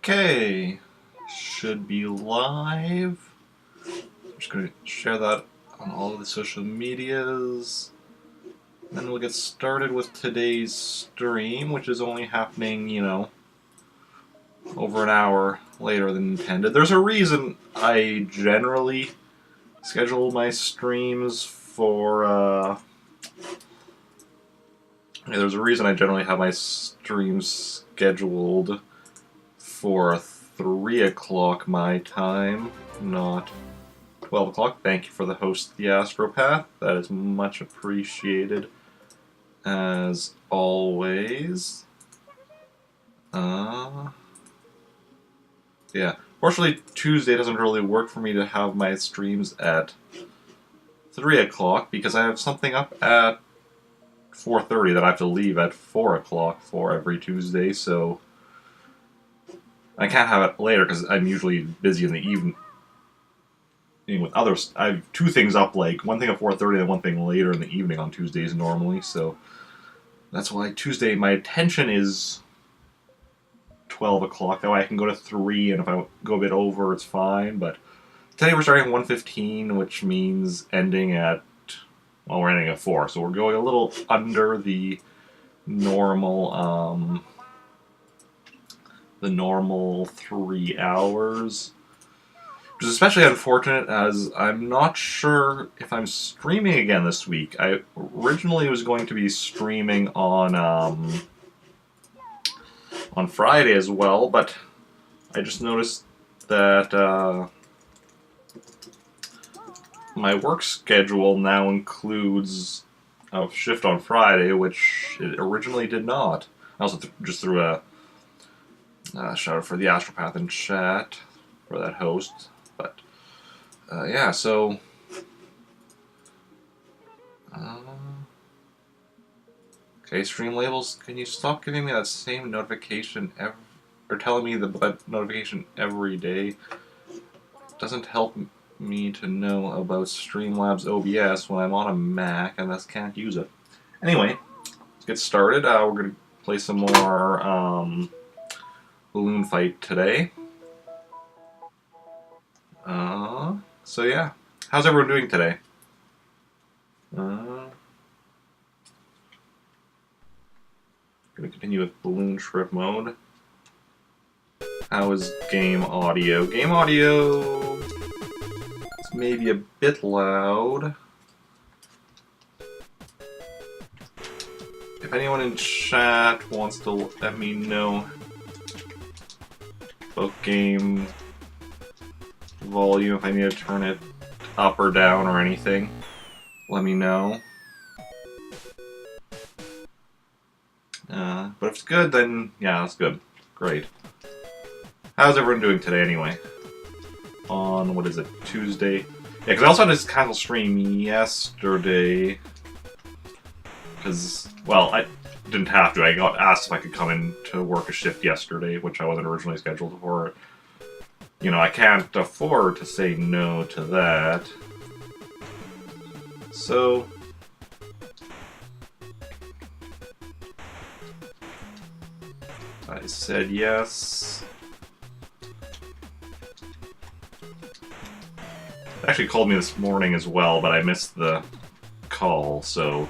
Okay, should be live. I'm just going to share that on all of the social medias. Then we'll get started with today's stream, which is only happening, over an hour later than intended. There's a reason I generally schedule my streams for, there's a reason I generally have my streams scheduled for 3 o'clock my time, not 12 o'clock. Thank you for the host, The Astropath. That is much appreciated, as always. Yeah. Fortunately, Tuesday doesn't really work for me to have my streams at 3 o'clock, because I have something up at 4:30 that I have to leave at 4 o'clock for every Tuesday, so I can't have it later because I'm usually busy in the evening with others. I have two things up, like one thing at 4:30 and one thing later in the evening on Tuesdays normally, so that's why Tuesday my attention is 12 o'clock. That way I can go to 3, and if I go a bit over, it's fine, but today we're starting at 1:15, which means ending at, well, we're ending at 4, so we're going a little under the normal 3 hours, which is especially unfortunate as I'm not sure if I'm streaming again this week. I originally was going to be streaming on Friday as well, but I just noticed that my work schedule now includes a shift on Friday, which it originally did not. I also just threw a shout out for the Astropath in chat for that host, but yeah, so okay, stream labels, can you stop giving me that same notification or telling me that notification every day? It doesn't help me to know about Streamlabs OBS when I'm on a Mac and thus can't use it. Anyway, let's get started. We're going to play some more Balloon Fight today. So yeah, how's everyone doing today? Gonna continue with Balloon Trip mode. How is game audio? Game audio is maybe a bit loud. If anyone in chat wants to let me know about game volume, if I need to turn it up or down or anything, let me know. But if it's good, then yeah, that's good. Great. How's everyone doing today anyway? On, what is it, Tuesday? Yeah, because I also had this cancel stream yesterday. Because, well, I didn't have to. I got asked if I could come in to work a shift yesterday, which I wasn't originally scheduled for. I can't afford to say no to that. So I said yes. They actually called me this morning as well, but I missed the call, so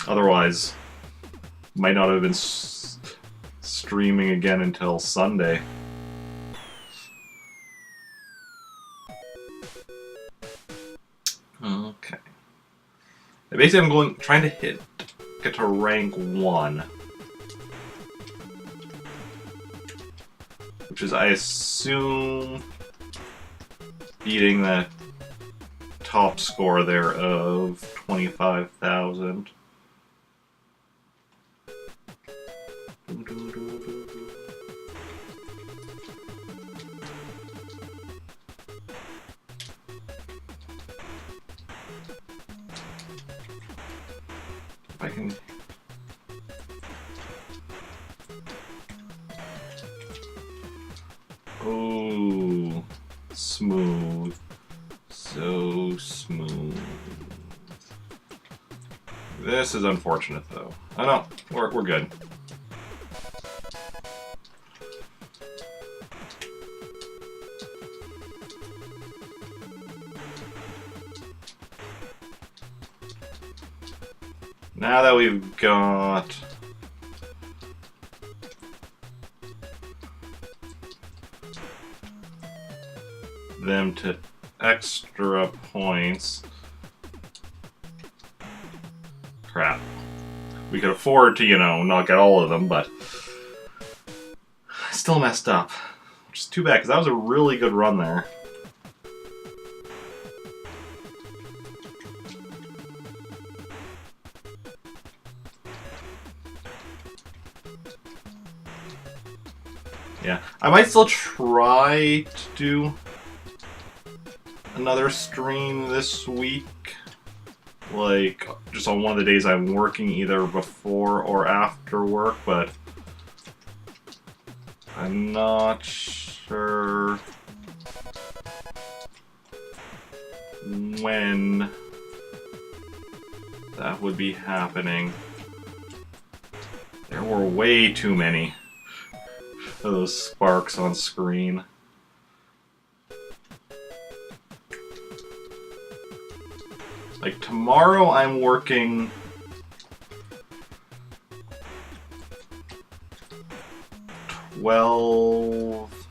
otherwise might not have been streaming again until Sunday. Okay. Basically, I'm trying to get to rank 1. Which is, I assume, beating that top score there of 25,000. If I can... Oh, smooth. So smooth. This is unfortunate, though. Oh no, we're good. Now that we've got them to extra points. Crap. We could afford to, you know, not get all of them, but still messed up. Which is too bad, because that was a really good run there. Yeah, I might still try to do another stream this week. Like, just on one of the days I'm working, either before or after work, but I'm not sure when that would be happening. There were way too many of those sparks on screen. Like, tomorrow I'm working 12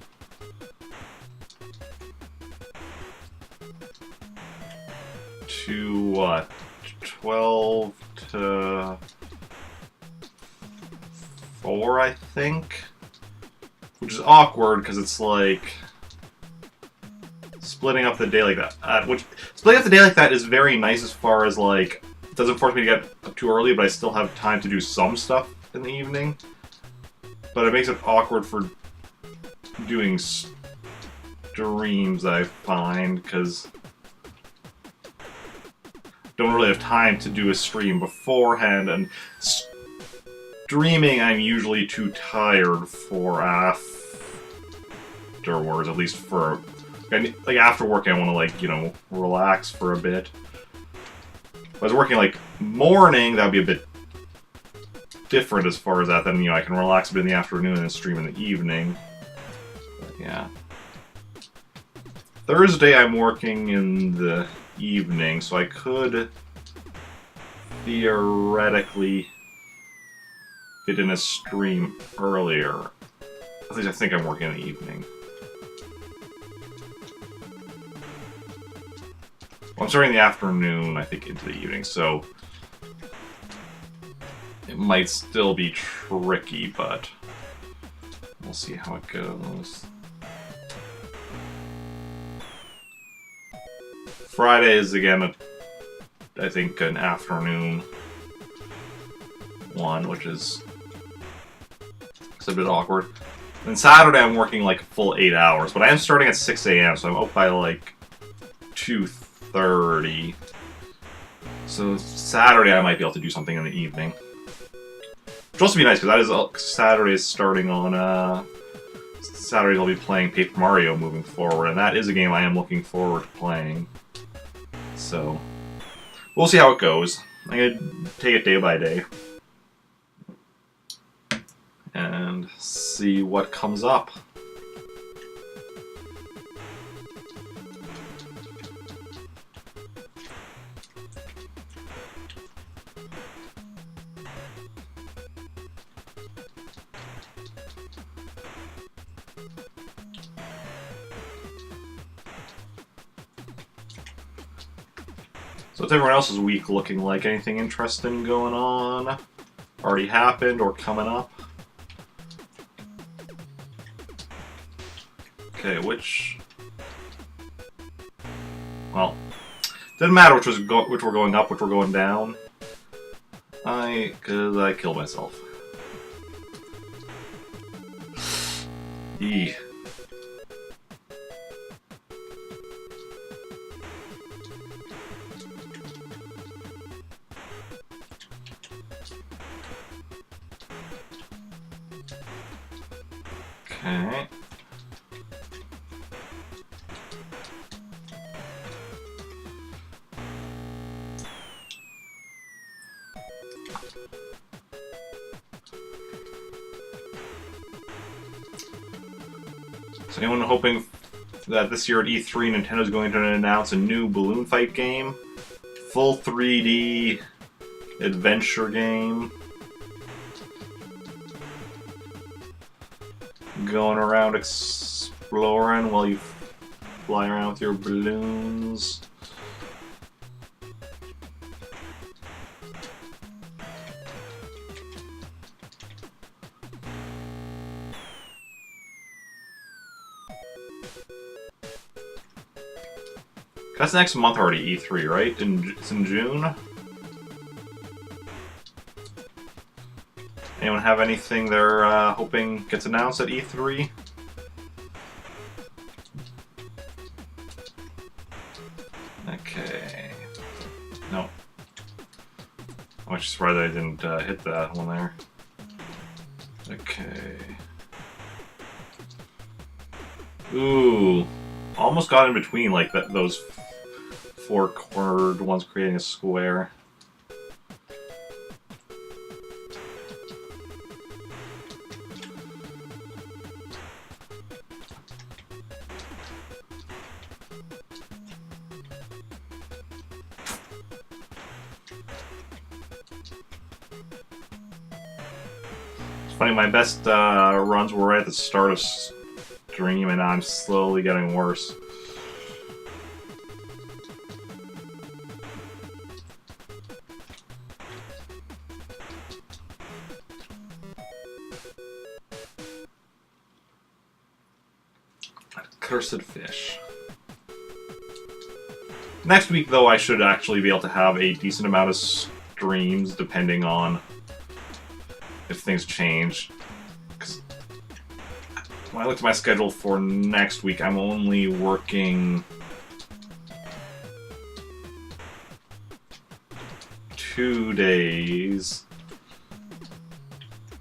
to what? 12 to 4, I think? Which is awkward, because it's like splitting up the day like that. Which splitting up the day like that is very nice as far as, like, it doesn't force me to get up too early, but I still have time to do some stuff in the evening. But it makes it awkward for doing streams, I find, because don't really have time to do a stream beforehand, and streaming I'm usually too tired for afterwards, at least for... Like, after working, I want to, like, you know, relax for a bit. If I was working, like, morning, that would be a bit different as far as that. Then, you know, I can relax a bit in the afternoon and stream in the evening. But, yeah. Thursday, I'm working in the evening, so I could theoretically fit in a stream earlier. At least I think I'm working in the evening. I'm starting in the afternoon, I think, into the evening, so it might still be tricky, but we'll see how it goes. Friday is, again, I think, an afternoon one, which is a bit awkward. And Saturday, I'm working, like, a full 8 hours, but I am starting at 6 AM, so I'm up by, like, 2:30. So Saturday I might be able to do something in the evening. Which will also be nice, because that is Saturday is starting on Saturdays I'll be playing Paper Mario moving forward, and that is a game I am looking forward to playing. So we'll see how it goes. I'm gonna take it day by day and see what comes up. So what's everyone else's week looking like? Anything interesting going on? Already happened or coming up? Okay, which... Well, doesn't matter which we're going up, which we're going down. Because I killed myself. Eee. Okay. Is anyone hoping that this year at E3 Nintendo's going to announce a new Balloon Fight game? Full 3D adventure game. Going around exploring while you fly around with your balloons. That's next month already, E3, right? It's in June? Anyone have anything they're hoping gets announced at E3? Okay. No. I'm actually surprised I didn't hit that one there. Okay. Ooh. Almost got in between, like, those four-cornered ones creating a square. It's funny, my best runs were right at the start of stream, and I'm slowly getting worse. Cursed fish. Next week, though, I should actually be able to have a decent amount of streams, depending on if things change. Because when I looked at my schedule for next week, I'm only working 2 days.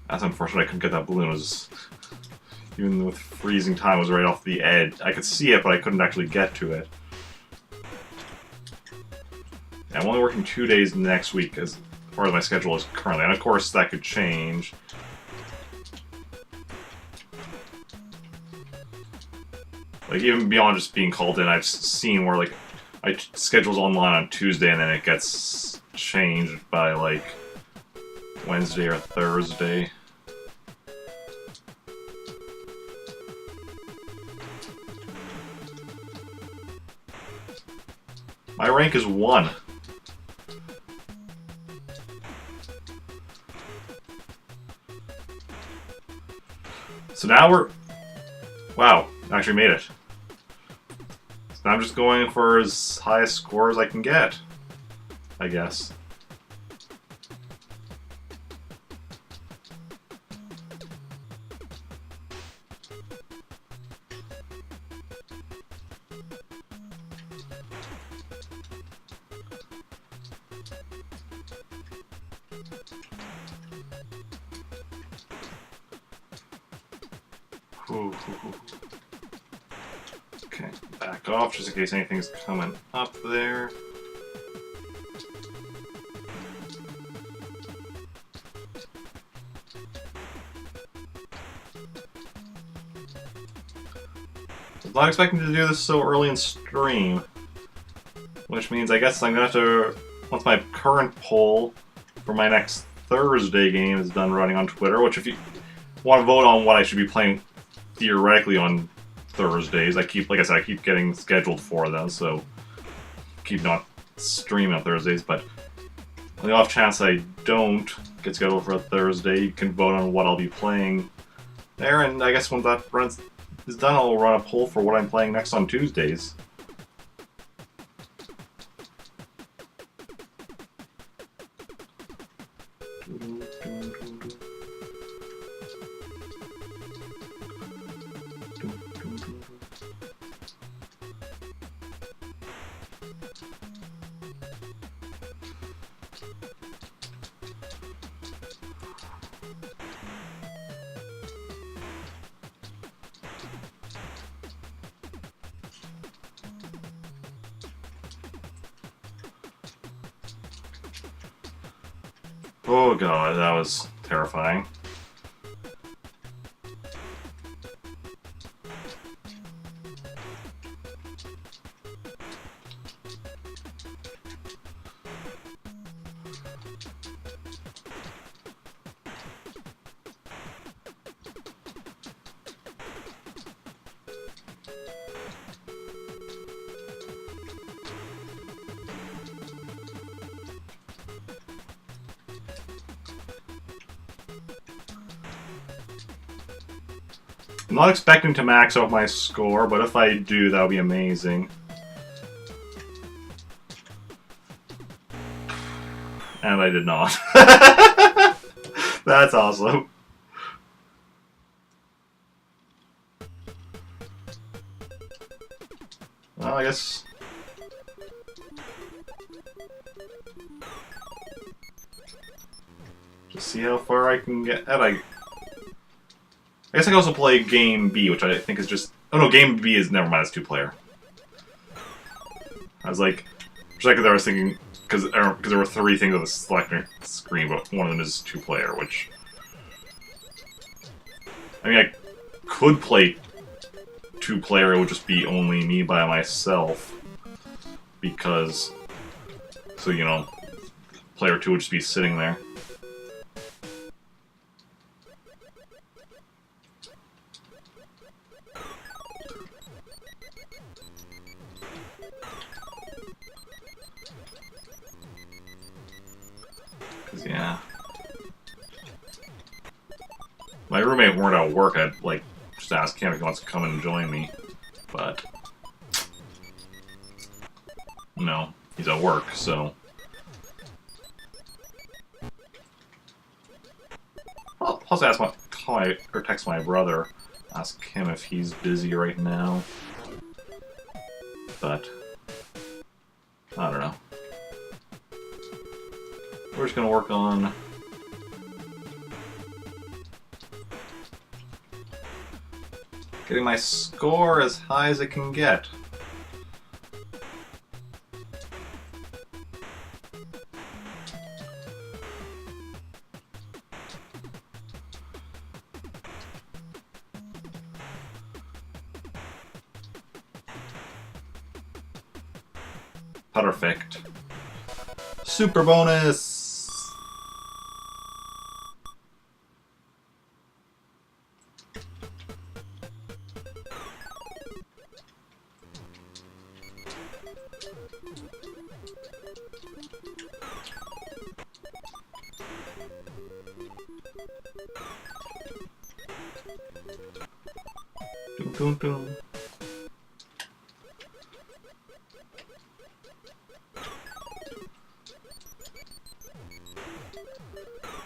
That's unfortunate I couldn't get that balloon. It was, even with freezing time, it was right off the edge. I could see it, but I couldn't actually get to it. Yeah, I'm only working 2 days next week as far as my schedule is currently. And of course, that could change. Like, even beyond just being called in, I've seen where, like, I schedule's online on Tuesday and then it gets changed by, like, Wednesday or Thursday. My rank is 1. So now we're... Wow, I actually made it. So now I'm just going for as high a score as I can get, I guess. Ooh. Okay, back off just in case anything's coming up there. I was not expecting to do this so early in stream, which means I guess I'm gonna have to, once my current poll for my next Thursday game is done running on Twitter, which if you want to vote on what I should be playing theoretically on Thursdays, like I said, I keep getting scheduled for them, so keep not streaming on Thursdays, but on the off chance I don't get scheduled for a Thursday, you can vote on what I'll be playing there, and I guess when that is done, I'll run a poll for what I'm playing next on Tuesdays. Oh god, that was terrifying. I'm not expecting to max out my score, but if I do, that would be amazing. And I did not. That's awesome. Well, I guess... just see how far I can get. I guess I can also play Game B, which I think is just... oh no, Game B is... never mind, it's 2-player. I was like... for a second there I was thinking... because there were 3 things on the selector screen, but one of them is 2-player, which... I mean, I could play 2-player, it would just be only me by myself. Because... so, you know, player 2 would just be sitting there. Cause yeah. My roommate weren't at work, I'd like just ask him if he wants to come and join me. But no, he's at work, so I'll also ask or text my brother, ask him if he's busy right now. But I don't know. We're just gonna work on getting my score as high as it can get. Perfect. Super bonus! Dun, dun, dun.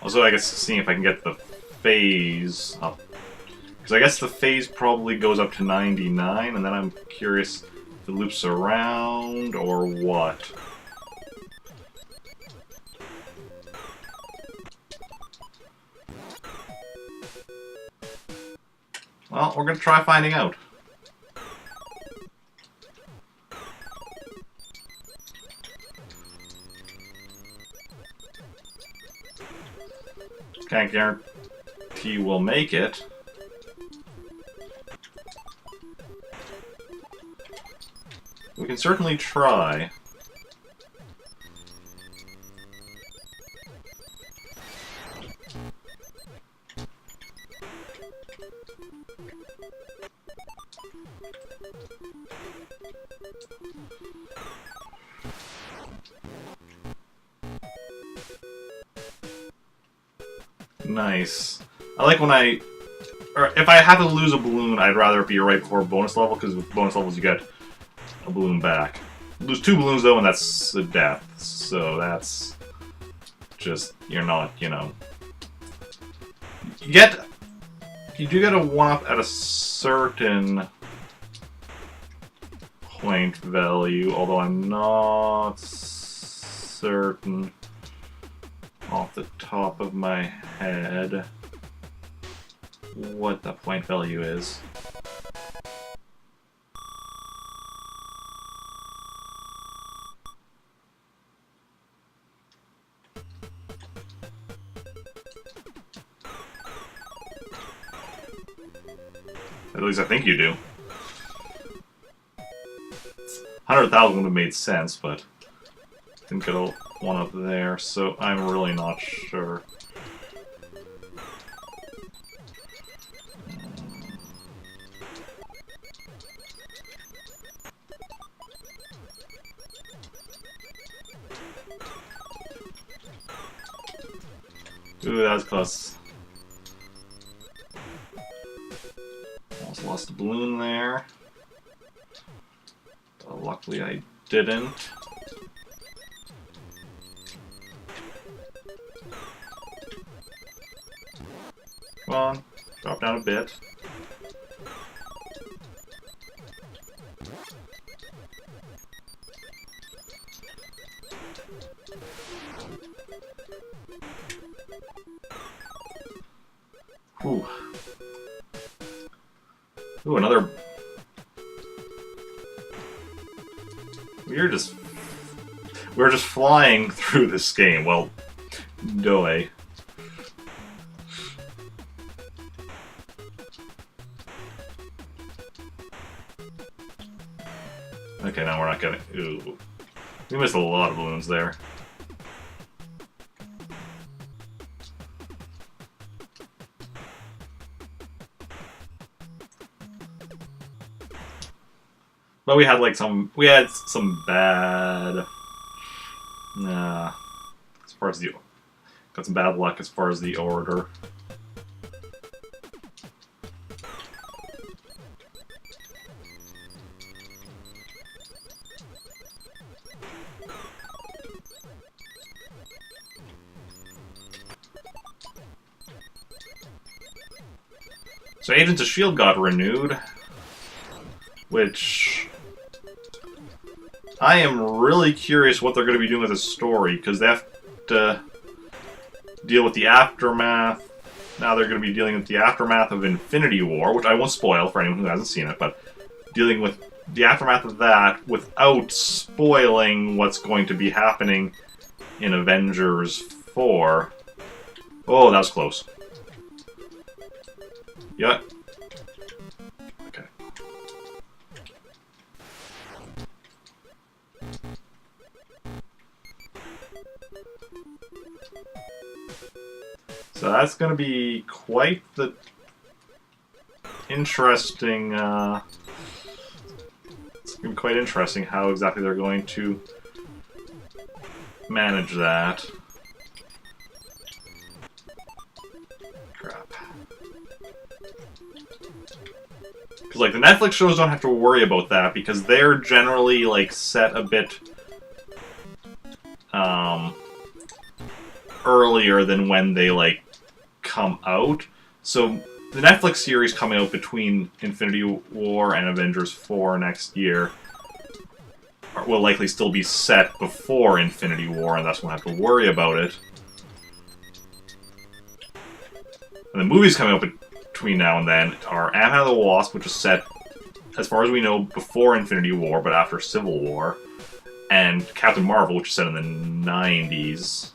Also, I guess seeing if I can get the phase up. Because I guess the phase probably goes up to 99, and then I'm curious if it loops around or what. Well, we're gonna try finding out. Can't guarantee we'll make it. We can certainly try. Nice. I like when or if I have to lose a balloon, I'd rather it be right before bonus level, because with bonus levels you get a balloon back. Lose 2 balloons though, and that's a death. So that's just, you're not, you know. You do get a 1-up at a certain point value, although I'm not certain off the top of my head what the point value is. At least I think you do. 100,000 would have made sense, but didn't get a 1-up there, so I'm really not sure. Ooh, that was close. Almost lost a balloon there. Luckily I didn't. Come on, drop down a bit. Ooh. Ooh, another... We're just flying through this game. Well, Doe. Okay, now we're not gonna... Ooh. We missed a lot of balloons there. But we had like some bad, as far as the, got some bad luck as far as the order. So Agents of S.H.I.E.L.D. got renewed, which... I am really curious what they're going to be doing with this story, because they have to deal with the aftermath. Now they're going to be dealing with the aftermath of Infinity War, which I won't spoil for anyone who hasn't seen it, but dealing with the aftermath of that without spoiling what's going to be happening in Avengers 4. Oh, that was close. Yeah. Okay. So that's going to be quite the interesting, it's going to be quite interesting how exactly they're going to manage that. Crap. Because, like, the Netflix shows don't have to worry about that, because they're generally, like, set a bit, earlier than when they, like, come out. So the Netflix series coming out between Infinity War and Avengers 4 next year will likely still be set before Infinity War, and thus won't have to worry about it. And the movies coming out between now and then are Ant-Man and the Wasp, which is set, as far as we know, before Infinity War, but after Civil War, and Captain Marvel, which is set in the 90s.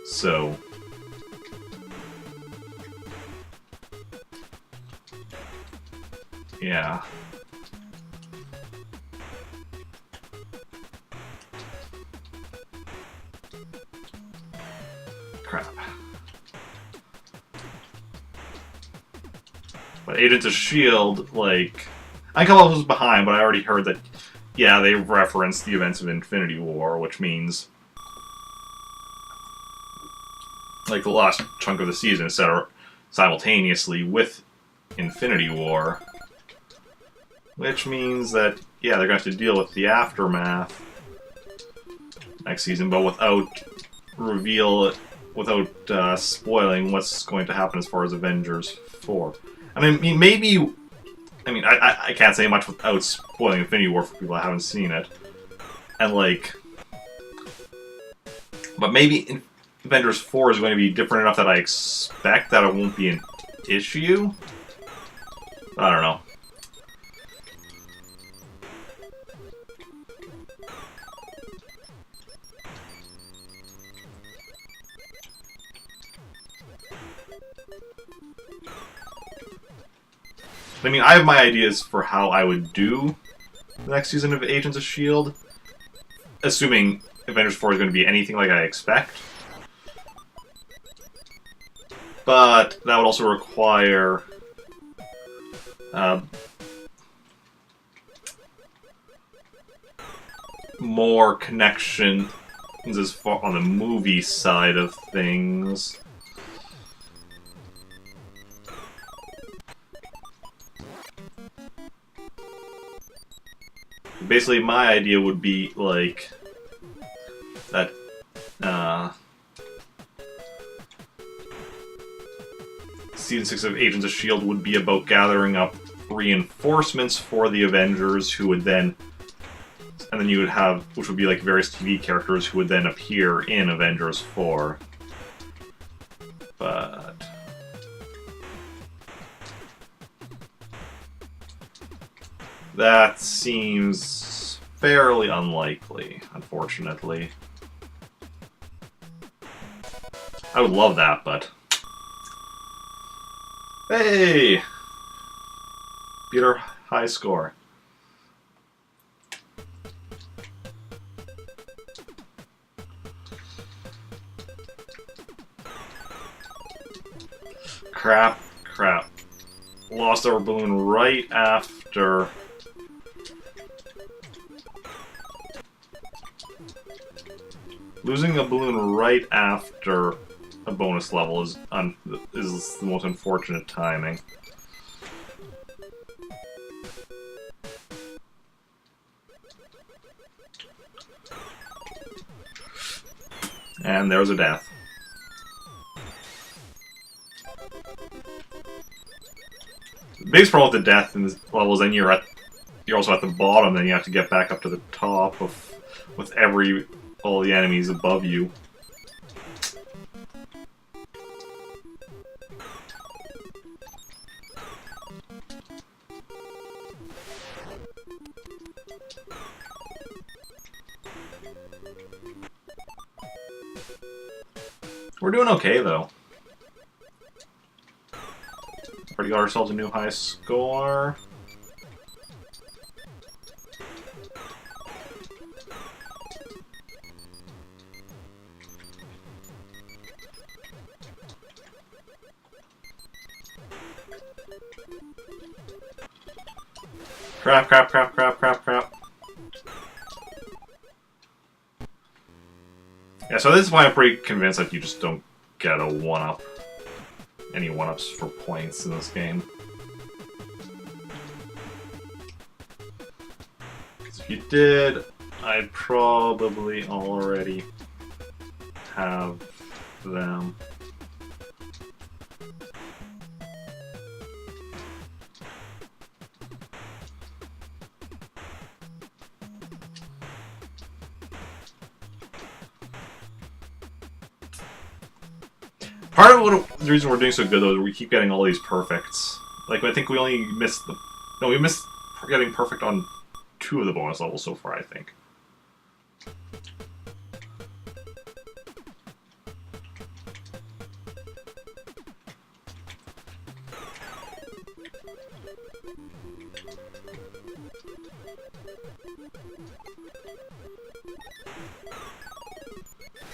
So... yeah. Crap. But Agents of S.H.I.E.L.D., like... I come up behind, but I already heard that, yeah, they referenced the events of Infinity War, which means... like, the last chunk of the season is set simultaneously with Infinity War. Which means that, yeah, they're going to have to deal with the aftermath next season, but without without spoiling what's going to happen as far as Avengers 4. I mean, maybe... I mean, I can't say much without spoiling Infinity War for people that haven't seen it. And, like... but maybe Avengers 4 is going to be different enough that I expect that it won't be an issue? I don't know. I mean, I have my ideas for how I would do the next season of Agents of S.H.I.E.L.D., assuming Avengers 4 is going to be anything like I expect. But that would also require more connections as far on the movie side of things. Basically, my idea would be like that. Season 6 of Agents of S.H.I.E.L.D. would be about gathering up reinforcements for the Avengers, who would then... And then you would have... Which would be like various TV characters who would then appear in Avengers 4. But... that seems fairly unlikely, unfortunately. I would love that, but... Hey! Beat our high score. Crap. Lost our balloon right after... Losing a balloon right after a bonus level is the most unfortunate timing. And there's a death. The biggest problem with the death in this level is then you're also at the bottom, then you have to get back up to the top with all the enemies above you. We're doing okay, though. Already got ourselves a new high score. Crap. Yeah, so this is why I'm pretty convinced that you just don't get a 1-up. Any 1-ups for points in this game. Because if you did, I'd probably already have them. Part of the reason we're doing so good, though, is we keep getting all these perfects. Like, I think we only missed the... No, we missed getting perfect on 2 of the bonus levels so far, I think.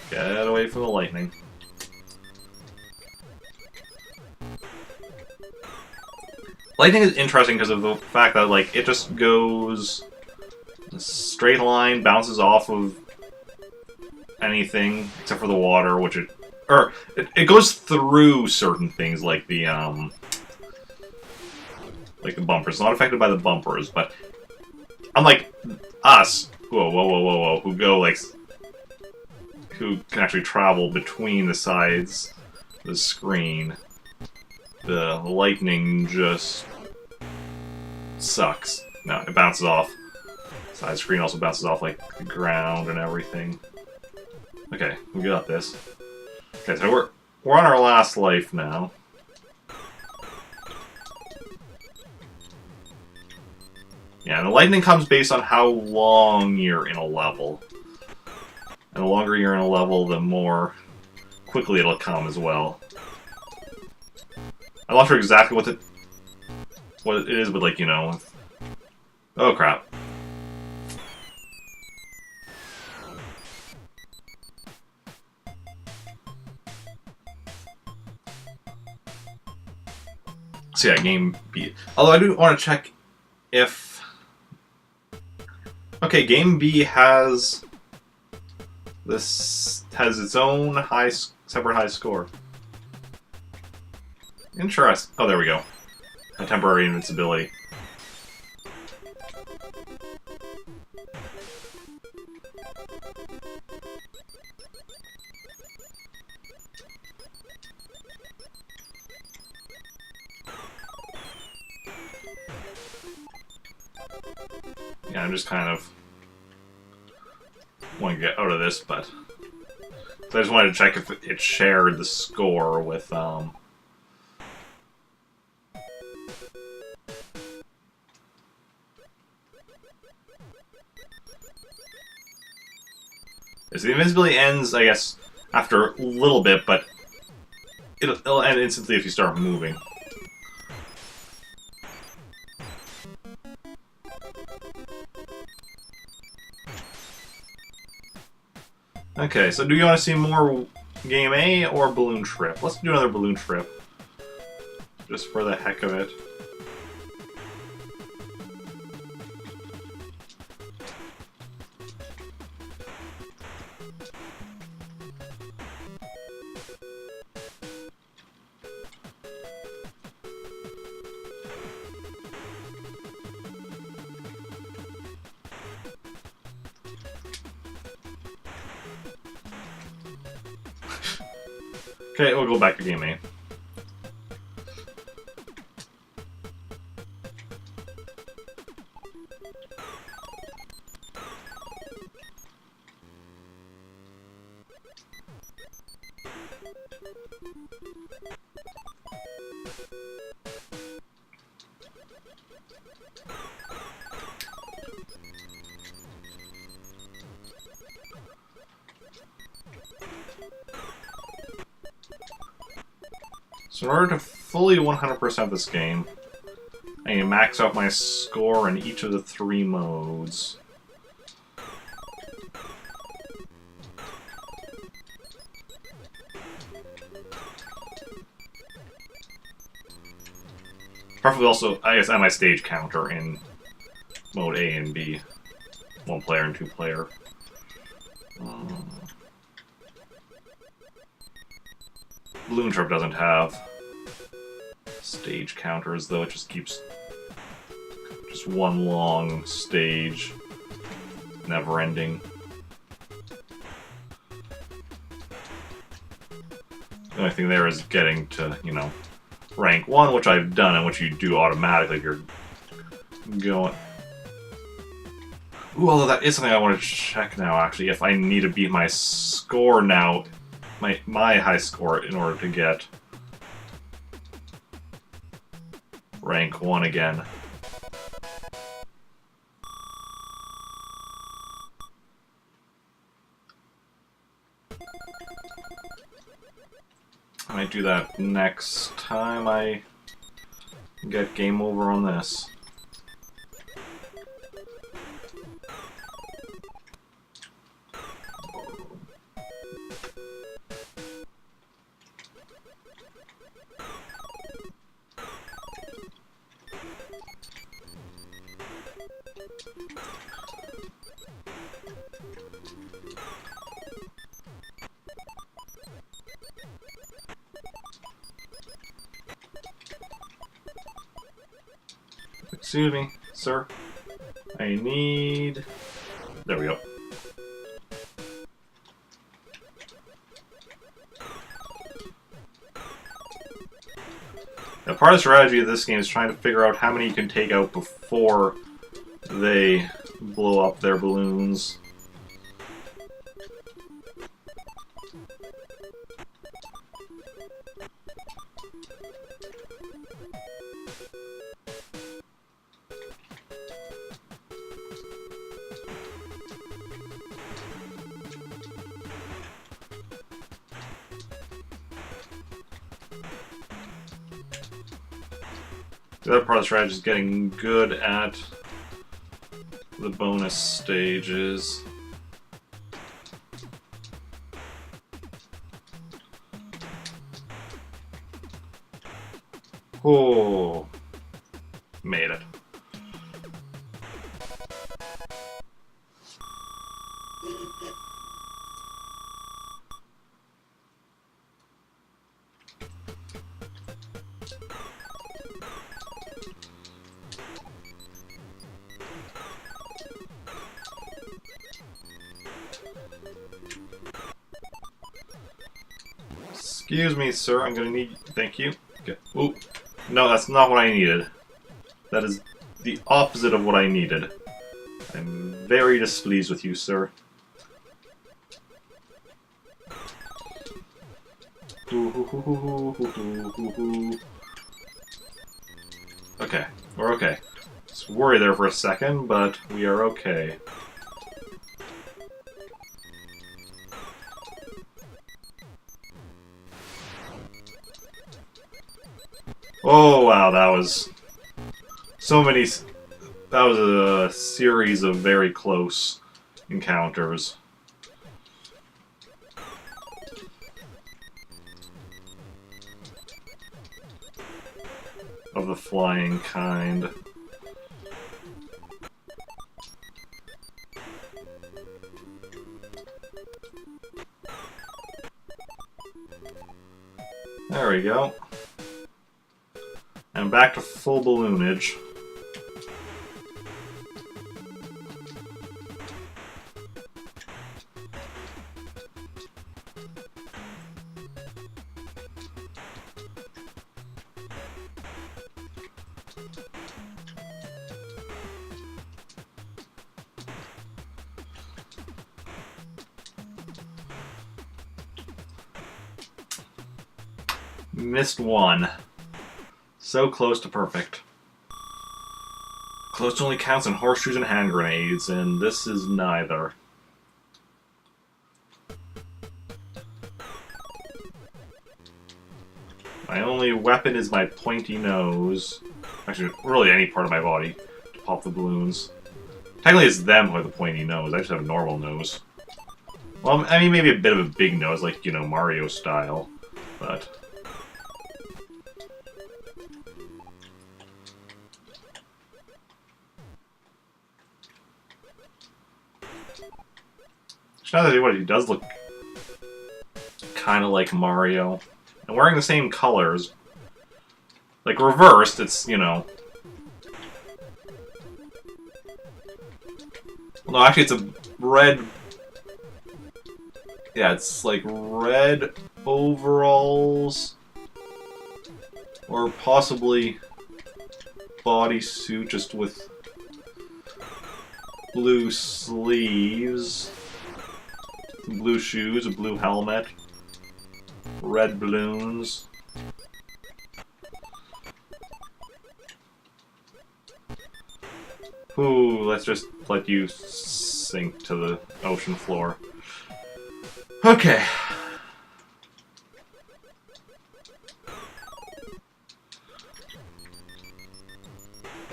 Get away from the lightning. Lightning is interesting because of the fact that, like, it just goes a straight line, bounces off of anything except for the water, which it goes through certain things like the bumpers. It's not affected by the bumpers, but unlike us, whoa, who go like, who can actually travel between the sides of the screen. The lightning just sucks. No, it bounces off. Side screen also bounces off like the ground and everything. Okay, we got this. Okay, so we're on our last life now. Yeah, and the lightning comes based on how long you're in a level. And the longer you're in a level, the more quickly it'll come as well. I'm not sure exactly what it is, but, like, you know... Oh, crap. So yeah, Game B. Although I do want to check if... Okay, Game B has... its own separate high score. Interesting. Oh, there we go. A temporary invincibility. Yeah, I'm just kind of want to get out of this, but so I just wanted to check if it shared the score with So the invincibility ends, I guess, after a little bit, but it'll end instantly if you start moving. Okay, so do you want to see more Game A or Balloon Trip? Let's do another Balloon Trip. Just for the heck of it. Okay, we'll go back to Game A. So in order to fully 100% this game, I need to max out my score in each of the 3 modes. Preferably also, I guess, add my stage counter in mode A and B. 1 player and 2 player. Balloon Trip doesn't have stage counters, though. It just keeps just one long stage, never ending. The only thing there is getting to, you know, rank 1, which I've done, and which you do automatically if you're going. Ooh, although that is something I want to check now, actually, if I need to beat my score now, my high score, in order to get rank 1 again. I might do that next time I get game over on this. Excuse me, sir. I need... There we go. Now, part of the strategy of this game is trying to figure out how many you can take out before they blow up their balloons. The other part of the strategy is getting good at the bonus stages. Oh, made it. Excuse me, sir. I'm gonna need... Thank you. Okay. Ooh. No, that's not what I needed. That is the opposite of what I needed. I'm very displeased with you, sir. Okay, we're okay. Just worry there for a second, but we are okay. Oh wow, that was so many. That was a series of very close encounters. Of the flying kind. There we go. And back to full balloonage. Missed one. So close to perfect. Close only counts in horseshoes and hand grenades, and this is neither. My only weapon is my pointy nose. Actually, really any part of my body to pop the balloons. Technically it's them who have the pointy nose, I just have a normal nose. Well, I mean, maybe a bit of a big nose, like, you know, Mario style, but... Now that I think about it, he does look kind of like Mario. And wearing the same colors. Like, reversed, it's, you know... Well, no, actually it's a red... Yeah, it's like red overalls. Or possibly bodysuit just with blue sleeves. Blue shoes, a blue helmet, red balloons. Ooh, let's just let you sink to the ocean floor. Okay.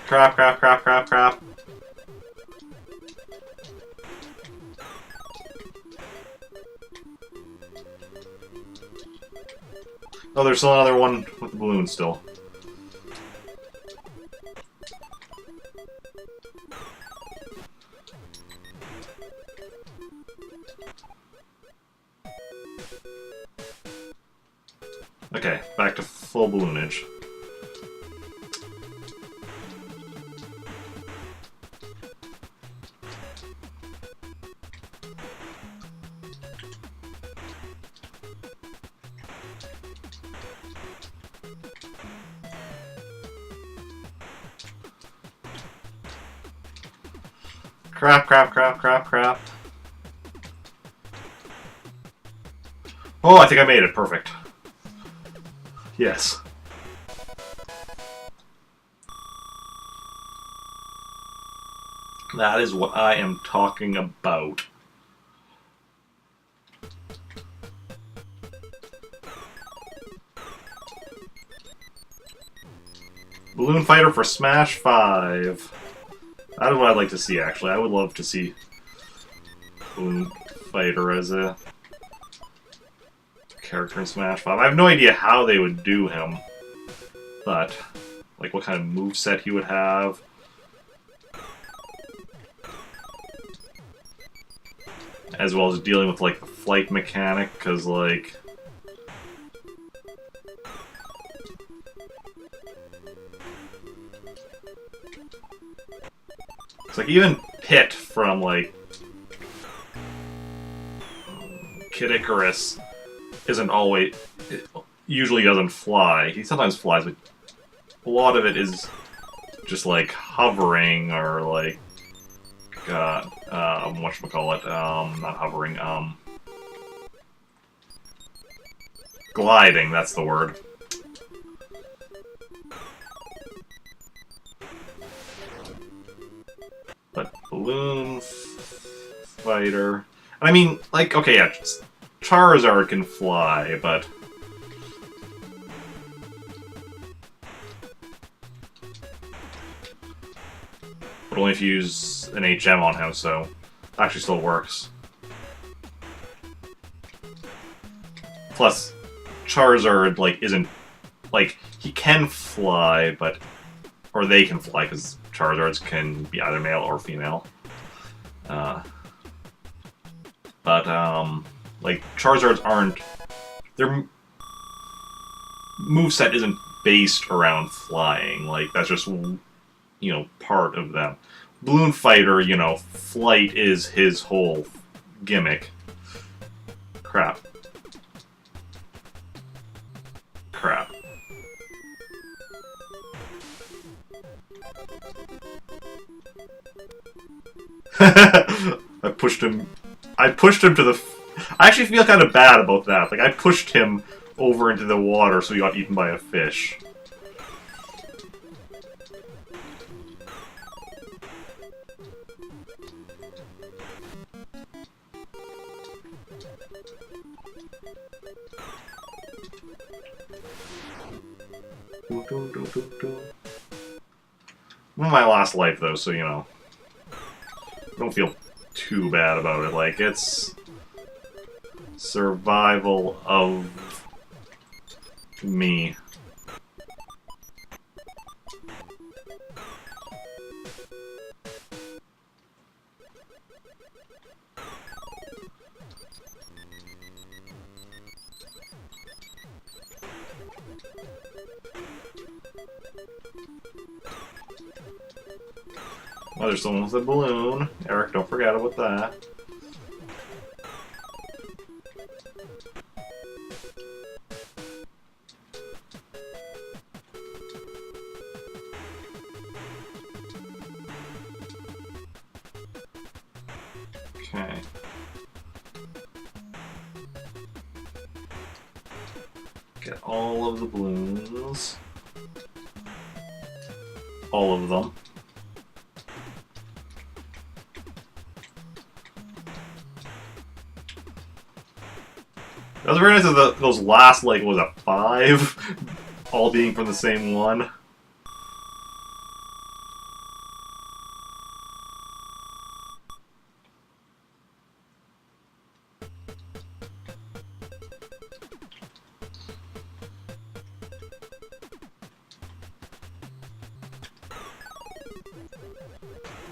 Crap, crap, crap, crap, crap. Oh, there's still another one with the balloon still. Okay, back to full balloonage. Crap, crap, crap, crap, crap. Oh, I think I made it. Perfect. Yes. That is what I am talking about. Balloon Fighter for Smash 5. That is what I'd like to see, actually. I would love to see Balloon Fighter as a character in Smash 5. I have no idea how they would do him, but, like, what kind of moveset he would have. As well as dealing with, like, the flight mechanic, because, like... It's like, even Pit from, like... Kid Icarus isn't always... usually doesn't fly. He sometimes flies, but a lot of it is just, like, hovering or, like, whatchamacallit, not hovering, gliding, that's the word. But Balloon Fighter... I mean, like, okay, yeah, Charizard can fly, but... But only if you use an HM on him, so it actually still works. Plus, Charizard, like, isn't... Like, he can fly, but... Or they can fly, because Charizards can be either male or female. Like, Charizards aren't... Their moveset isn't based around flying. Like, that's just, you know, part of them. Balloon Fighter, you know, flight is his whole gimmick. Crap. Crap. I pushed him to the... I actually feel kind of bad about that. Like, I pushed him over into the water so he got eaten by a fish. I'm in my last life, though, so, you know, I don't feel too bad about it. Like, it's survival of me. Oh, there's someone with a balloon. Eric, don't forget about that. Okay. Get all of the balloons. All of them. That was very nice of those last, like, what was it, 5? All being from the same one.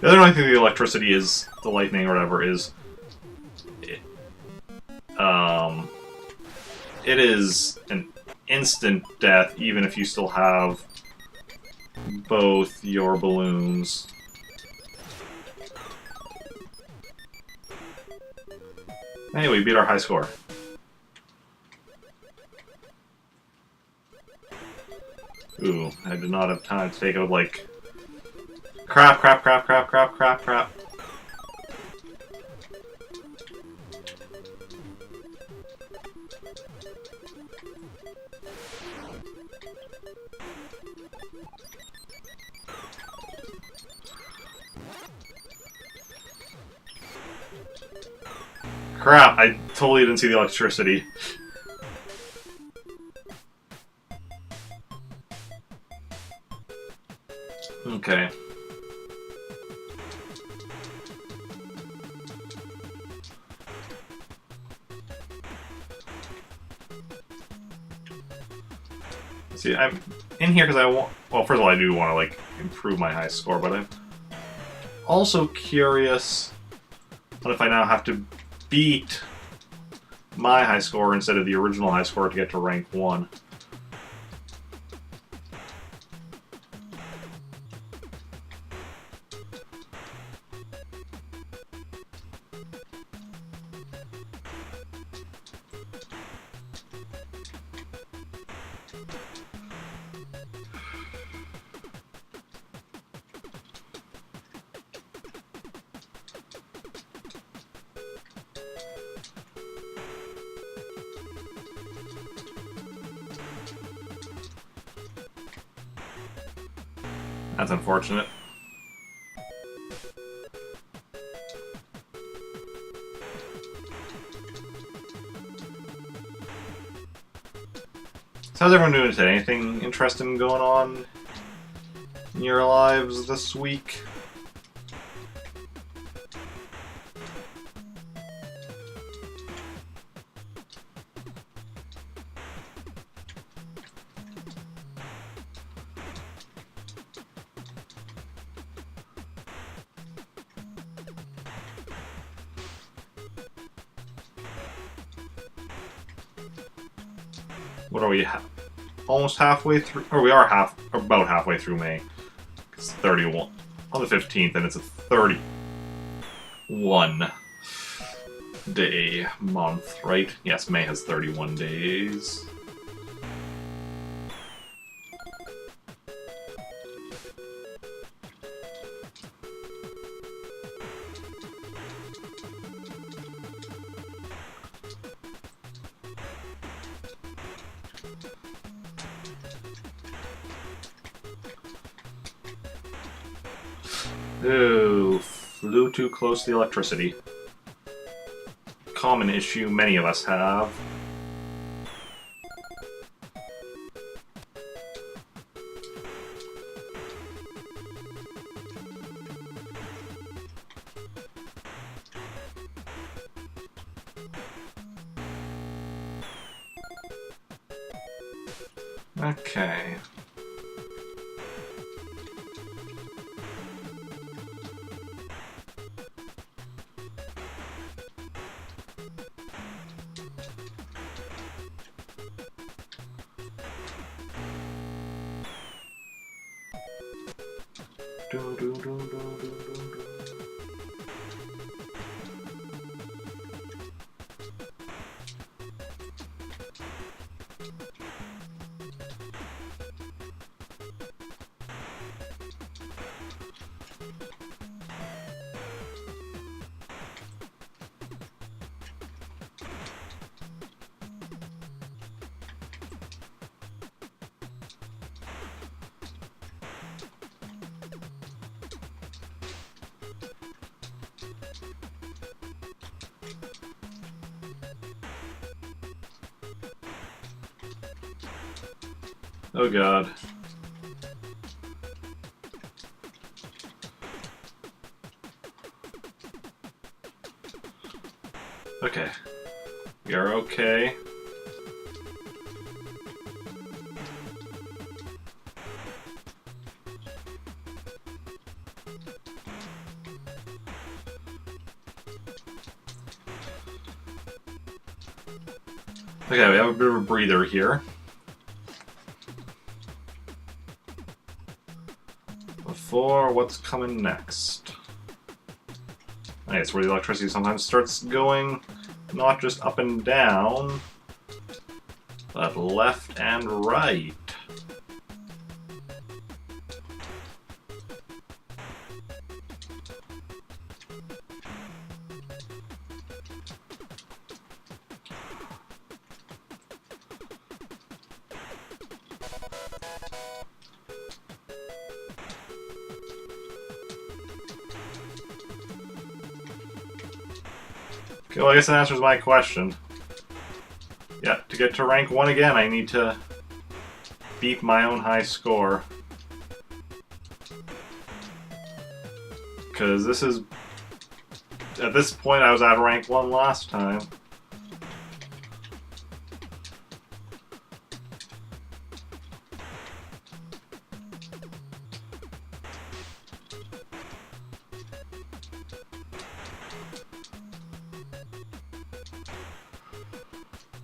The other annoying thing the electricity is, the lightning or whatever, is... It is an instant death, even if you still have both your balloons. Anyway, we beat our high score. Ooh, I did not have time to take out, like... Crap. Crap, I totally didn't see the electricity. Okay. See, I'm in here because I want... Well, first of all, I do want to, like, improve my high score, but I'm also curious what if I now have to beat my high score instead of the original high score to get to rank 1. That's unfortunate. So how's everyone doing today? Anything interesting going on in your lives this week? What are we? Almost halfway through, or we are about halfway through May. It's 31 on the 15th, and it's a 31 day month, right? Yes, May has 31 days. Ooh, flew too close to the electricity. Common issue many of us have. Okay. Oh god. Okay. We are okay. Okay, we have a bit of a breather here. Before what's coming next. Okay, it's where the electricity sometimes starts going not just up and down, but left and right. Okay, well, I guess that answers my question. Yeah, to get to rank 1 again, I need to beat my own high score. Because this is... At this point, I was at rank 1 last time.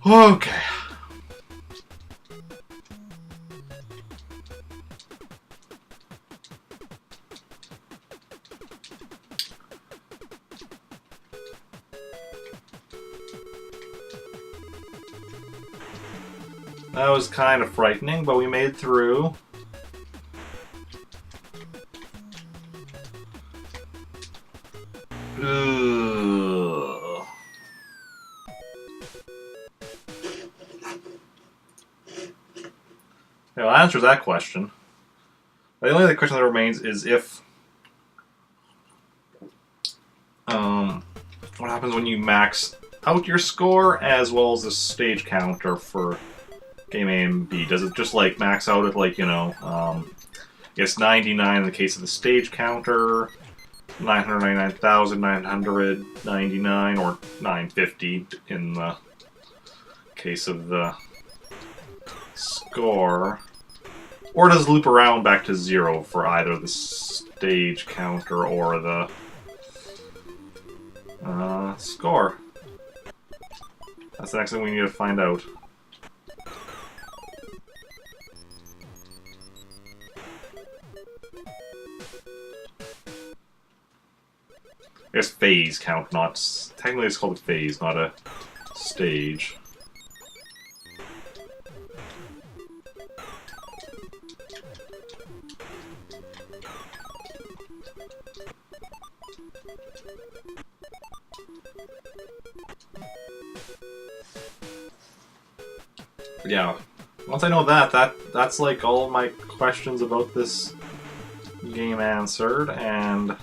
Okay. That was kind of frightening, but we made through. Ugh. Well, that answers that question. The only other question that remains is if what happens when you max out your score as well as the stage counter for game A and B? Does it just like max out at like, you know, I guess 99 in the case of the stage counter, 999,999 or 950 in the case of the score? Or does it loop around back to 0 for either the stage counter or the score? That's the next thing we need to find out. I guess phase count, not... Technically it's called a phase, not a stage. Yeah, once I know that's like all of my questions about this game answered, and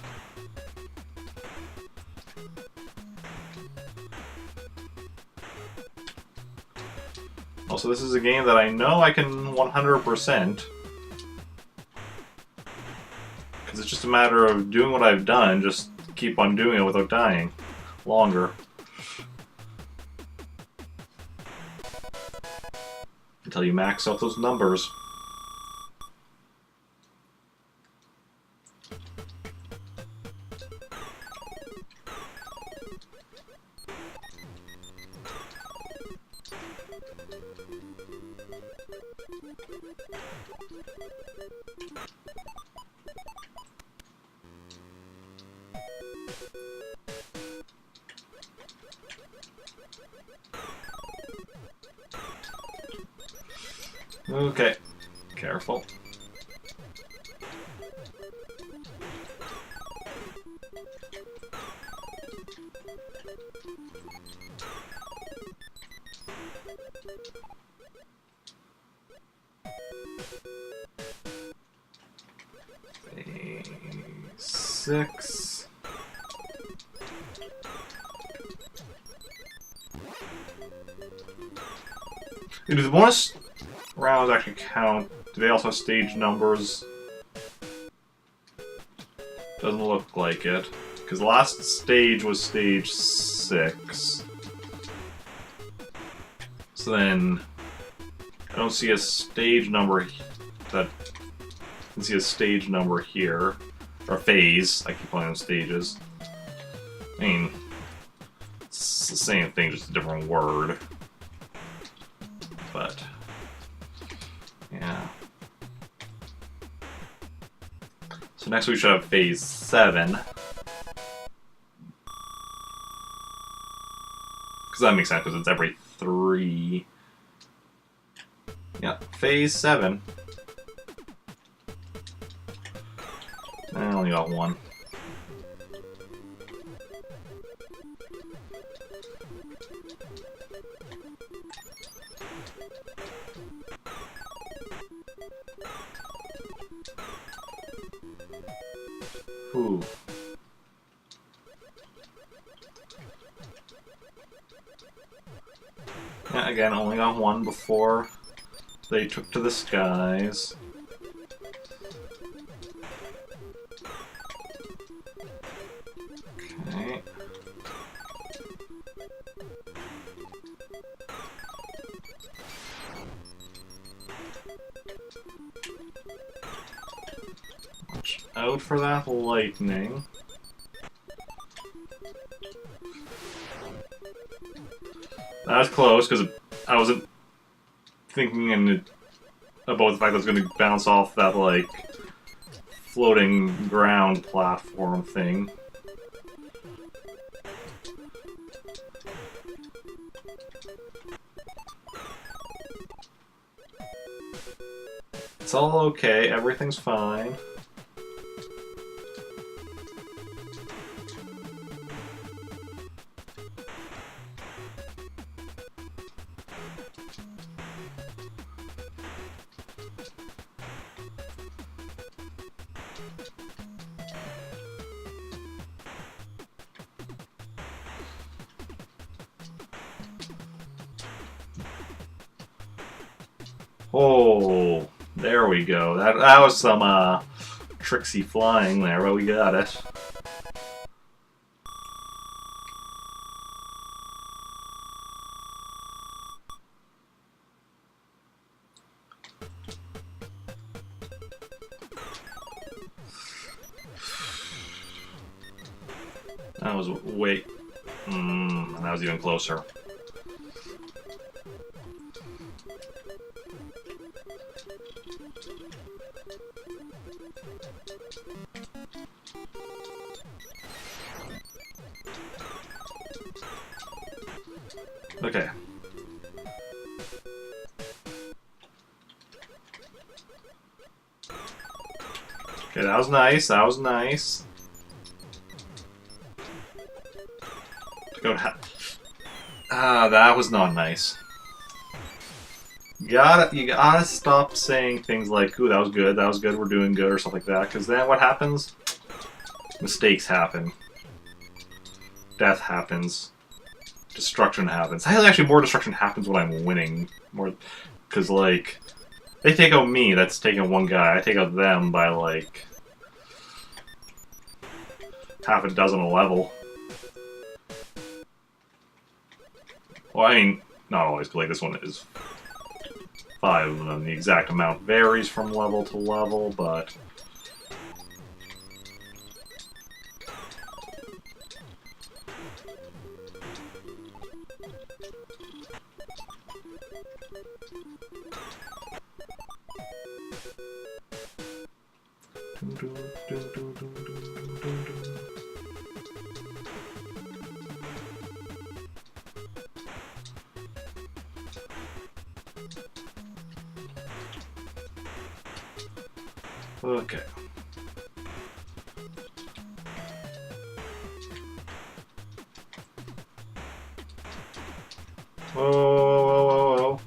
also this is a game that I know I can 100%, because it's just a matter of doing what I've done, just keep on doing it without dying longer. Until you max out those numbers. Okay, careful. A6. Do the bonus rounds actually count? Do they also have stage numbers? Doesn't look like it. Because the last stage was stage 6. So then I don't see a stage number that I can see a stage number here. Or phase. I keep calling them stages. I mean, it's the same thing, just a different word. But yeah. So next we should have phase 7. Because that makes sense, because it's every 3. Yeah, phase 7. I only got 1. Ooh. Yeah, again, only got 1 before they took to the skies. Okay. Watch out for that lightning. That was close, because I wasn't thinking about the fact that I was going to bounce off that, like, floating ground platform thing. It's all okay, everything's fine. Oh, there we go. That was some tricksy flying there, but we got it. That was way... that was even closer. Okay. Okay, that was nice. That was nice. That was not nice. You gotta stop saying things like, "Ooh, that was good, we're doing good," or stuff like that, because then what happens? Mistakes happen. Death happens. Destruction happens. Actually, more destruction happens when I'm winning. More, because, like, they take out me, that's taking one guy. I take out them by, like, half a dozen a level. Well, I mean, not always, because, like, this one is 5 of them. The exact amount varies from level to level, but... Okay. Whoa, whoa, whoa, whoa, whoa.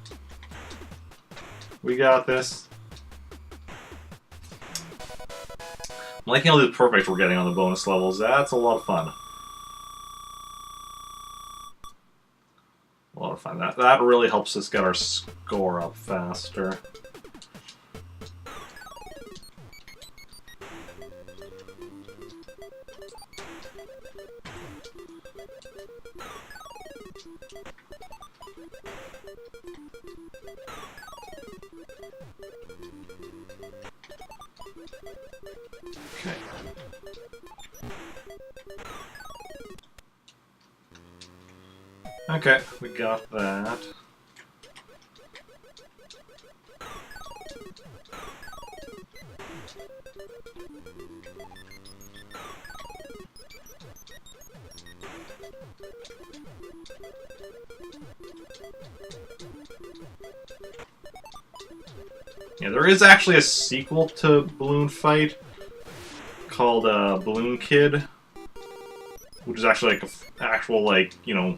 We got this. I'm liking all the perfects we're getting on the bonus levels. That's a lot of fun. A lot of fun. That really helps us get our score up faster. Okay. Okay, we got that. Yeah, there is actually a sequel to Balloon Fight called Balloon Kid, which is actually like an actual, like, you know,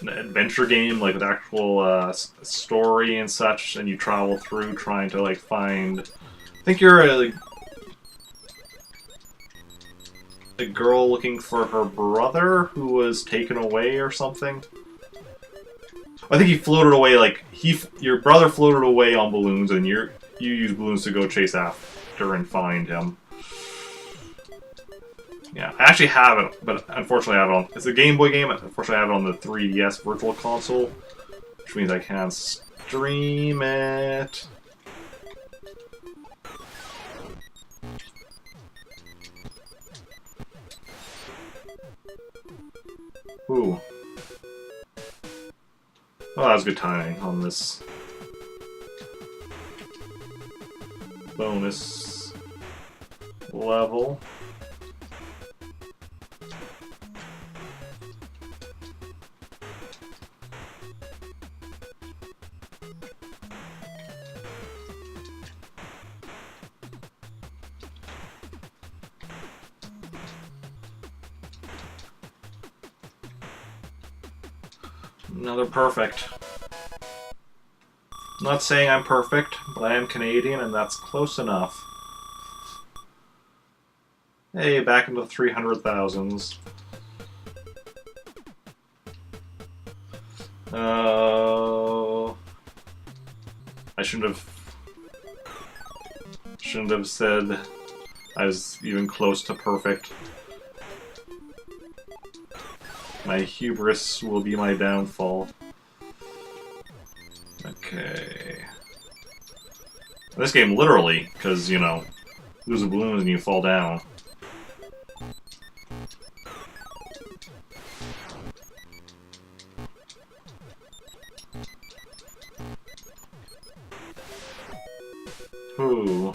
an adventure game, like with actual story and such, and you travel through trying to, like, find... I think you're a girl looking for her brother who was taken away or something. I think he floated away, like, your brother floated away on balloons, and you use balloons to go chase after and find him. Yeah, I actually have it, but unfortunately I have it on... It's a Game Boy game, unfortunately I have it on the 3DS Virtual Console, which means I can't stream it. Ooh. Oh, that was good timing on this bonus level. Another perfect. I'm not saying I'm perfect, but I am Canadian, and that's close enough. Hey, back into the 300,000s. Oh, I shouldn't have said I was even close to perfect. My hubris will be my downfall. Okay. This game, literally, because, you know, lose the balloons and you fall down. Ooh.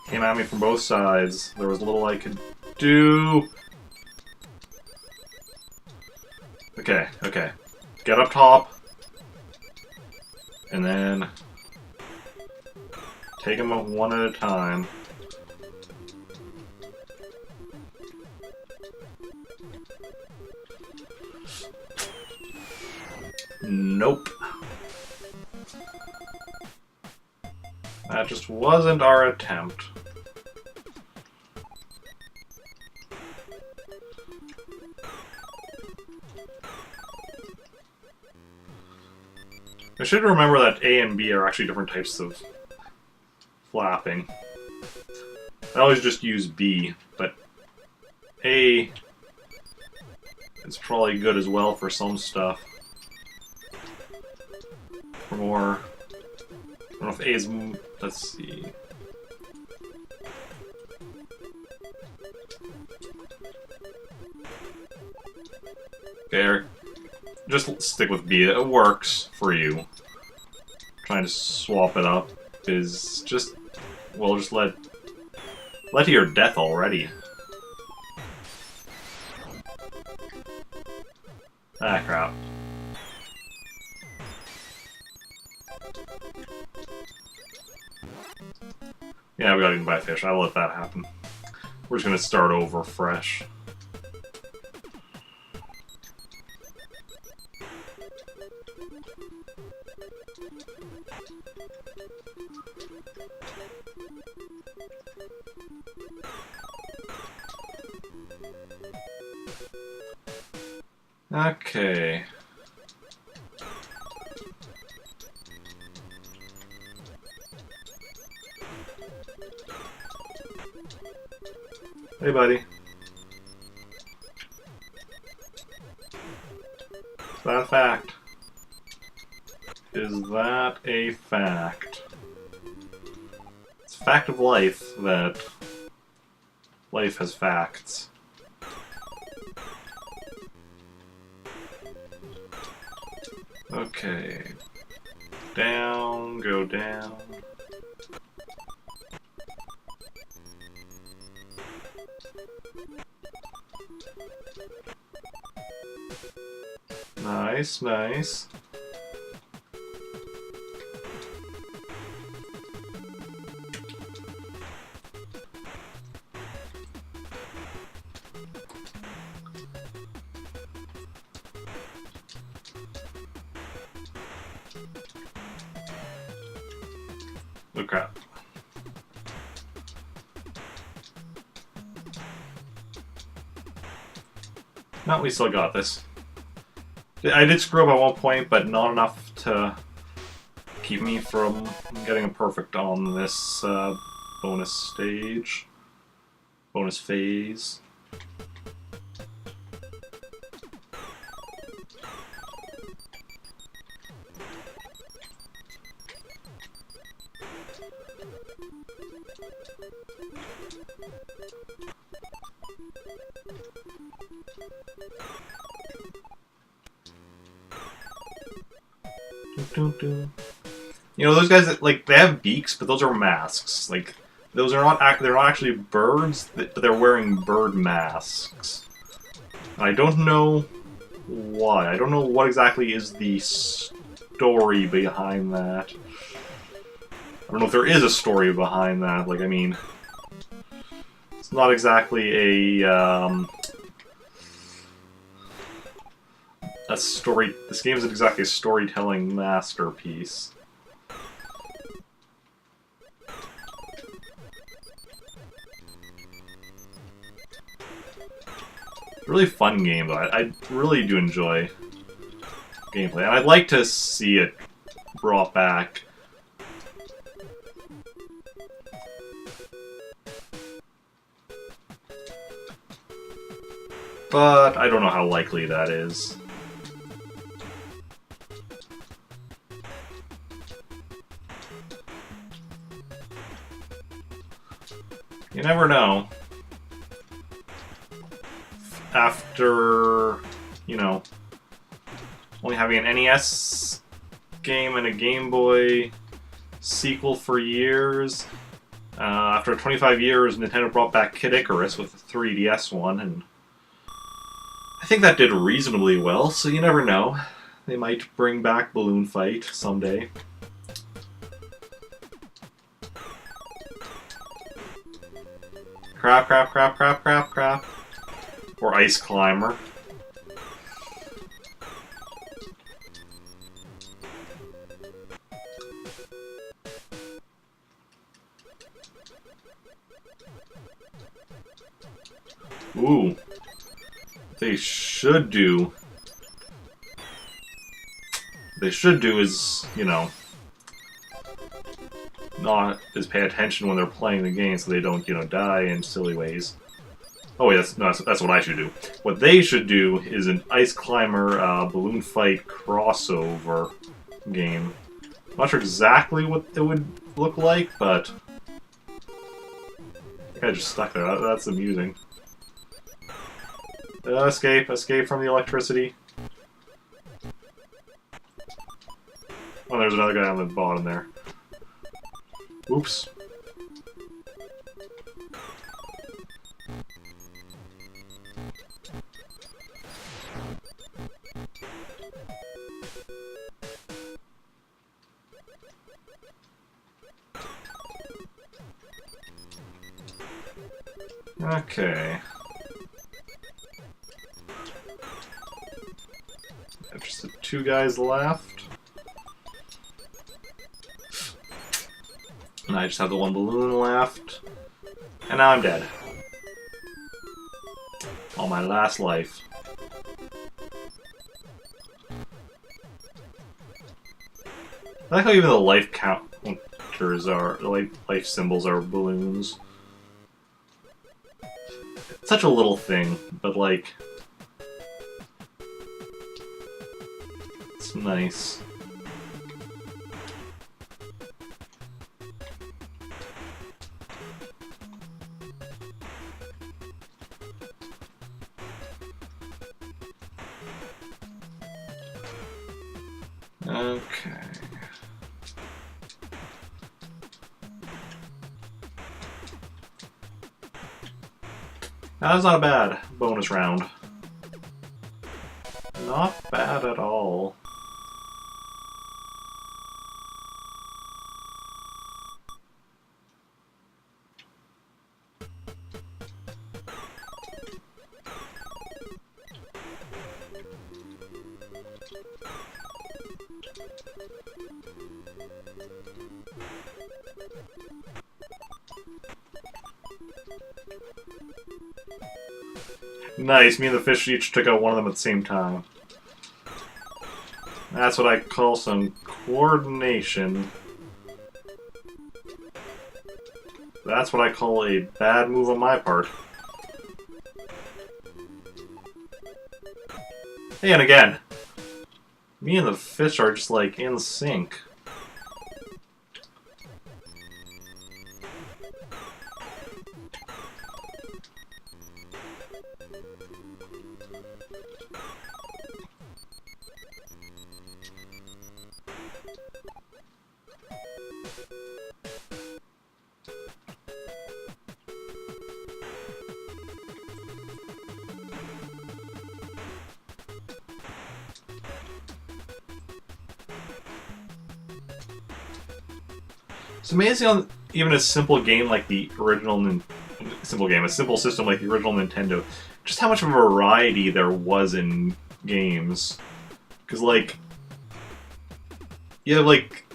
Came at me from both sides. There was little I could do. Okay, okay. Get up top. And then take them one at a time. Nope. That just wasn't our attempt. I should remember that A and B are actually different types of flapping. I always just use B, but A is probably good as well for some stuff. For more... I don't know if A is... let's see... There. Just stick with B. It works for you. Trying to swap it up is just... well, just let to your death already. Ah, crap. Yeah, we got eaten by a fish. I'll let that happen. We're just gonna start over fresh. Okay. Hey, buddy. Is that a fact? Is that a fact? It's a fact of life that life has facts. Okay. Down, go down. Nice, nice. Oh crap. No, we still got this. I did screw up at one point, but not enough to keep me from getting a perfect on this bonus stage. Bonus phase. You know, those guys that, like, they have beaks, but those are masks. Like, those are not they're not actually birds, but they're wearing bird masks. And I don't know why. I don't know what exactly is the story behind that. I don't know if there is a story behind that. Like, I mean, it's not exactly a story. This game isn't exactly a storytelling masterpiece. Really fun game, though. I really do enjoy gameplay, and I'd like to see it brought back. But I don't know how likely that is. You never know. After, you know, only having an NES game and a Game Boy sequel for years, after 25 years, Nintendo brought back Kid Icarus with the 3DS one, and I think that did reasonably well, so you never know. They might bring back Balloon Fight someday. Crap, crap, crap, crap, crap, crap. Or Ice Climber. Ooh. They should do is, you know, not is pay attention when they're playing the game so they don't, you know, die in silly ways. Oh wait, that's what I should do. What they should do is an Ice Climber Balloon Fight crossover game. I'm not sure exactly what it would look like, but I think I just stuck there. That's amusing. Escape from the electricity. Oh, there's another guy on the bottom there. Oops. Okay. Just the two guys left. And I just have the one balloon left. And now I'm dead. On my last life. I like how even the life counters are, the life symbols are balloons. It's such a little thing, but like, it's nice. Okay. That's not a bad bonus round. Not bad at all. Nice, me and the fish each took out one of them at the same time. That's what I call some coordination. That's what I call a bad move on my part. Hey, and again, me and the fish are just like in sync. It's amazing on even a simple game like the original a simple system like the original Nintendo, just how much of a variety there was in games. Because like, yeah, like,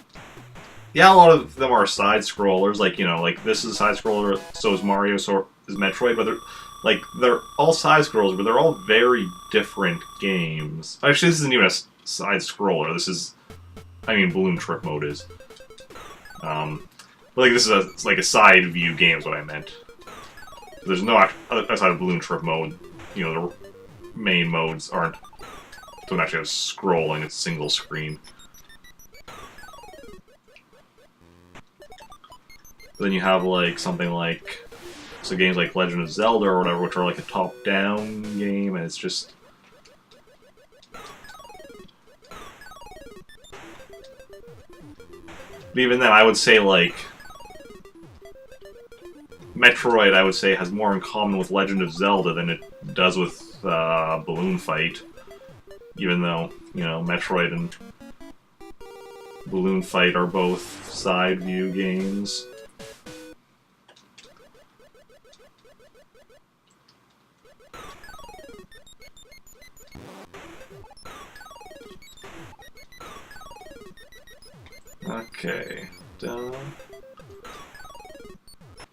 yeah, a lot of them are side scrollers. Like, you know, like this is a side scroller, so is Mario, so is Metroid. But Like, they're all side-scrollers, but they're all very different games. Actually, this isn't even a side-scroller. This is... I mean, Balloon Trip mode is. But, like, this is like a side-view game is what I meant. There's no... Outside of Balloon Trip mode, you know, the main modes don't actually have scrolling. It's single screen. Then you have, like, something like... So games like Legend of Zelda or whatever, which are like a top-down game, and it's just... But even then, I would say, like... Metroid, I would say, has more in common with Legend of Zelda than it does with Balloon Fight. Even though, you know, Metroid and Balloon Fight are both side-view games. Okay, done.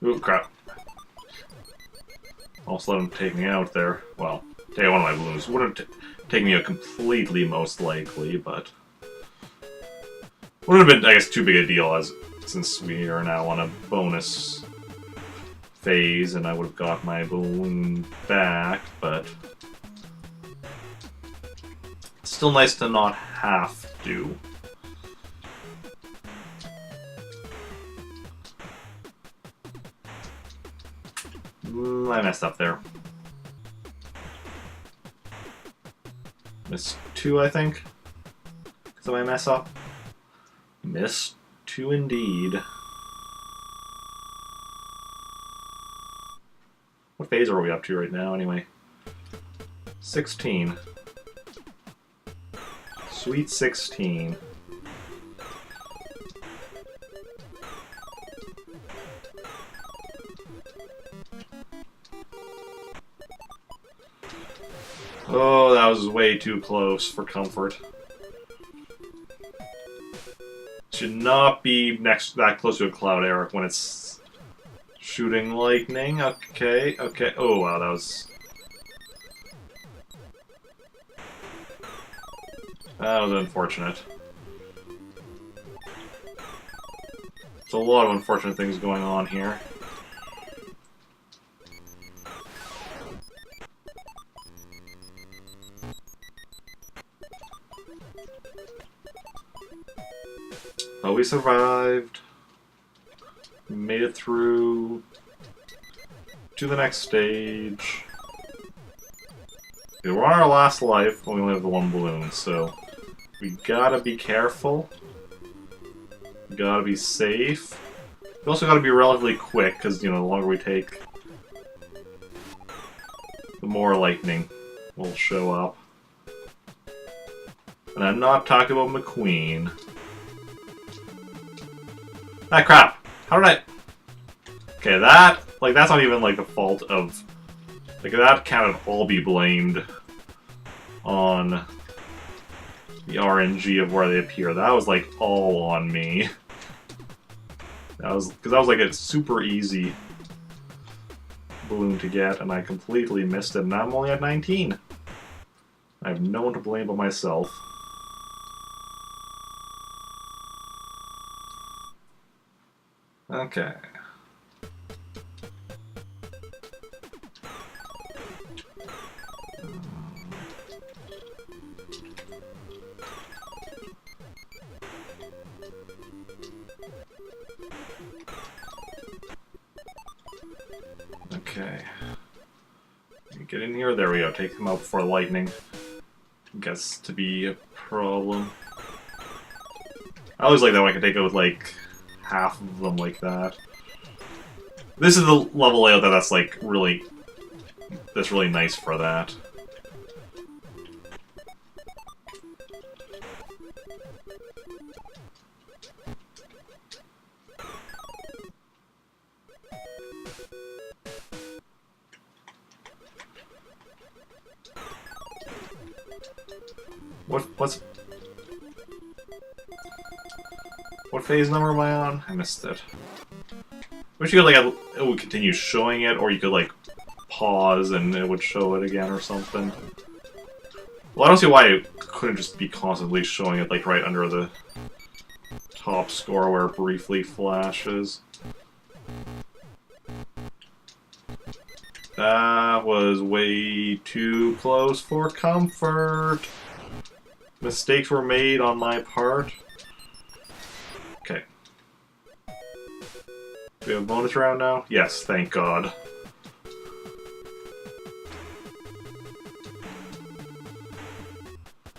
Ooh, crap. Almost let him take me out there. Well, take one of my balloons. Would have taken me out completely, most likely, but... Would have been, I guess, too big a deal, since we are now on a bonus phase, and I would have got my balloon back, but... It's still nice to not have to. I messed up there. Missed 2, I think. Did I mess up? Missed 2 indeed. What phase are we up to right now, anyway? 16. Sweet 16. Oh, that was way too close for comfort. Should not be that close to a cloud, Eric, when it's shooting lightning. Okay, okay. Oh, wow, that was... That was unfortunate. There's a lot of unfortunate things going on here. But we survived. Made it through to the next stage. We're on our last life when we only have the one balloon, so we gotta be careful. We gotta be safe. We also gotta be relatively quick, because, you know, the longer we take, the more lightning will show up. And I'm not talking about McQueen. Ah, crap! How did I... Okay, that... Like, that's not even, like, the fault of... Like, that can't all be blamed on the RNG of where they appear. That was, like, all on me. That was... Because that was, like, a super easy balloon to get, and I completely missed it, and now I'm only at 19. I have no one to blame but myself. Okay. Okay. Get in here. There we go. Take him out before lightning gets to be a problem. I always like that when I can take out, like, half of them like that. This is the level layout that's, like, really... That's really nice for that. What phase number am I on? I missed it. Wish you could, like, it would continue showing it, or you could, like, pause and it would show it again or something. Well, I don't see why it couldn't just be constantly showing it, like, right under the top score where it briefly flashes. That was way too close for comfort. Mistakes were made on my part. Okay. Do we have a bonus round now? Yes, thank God.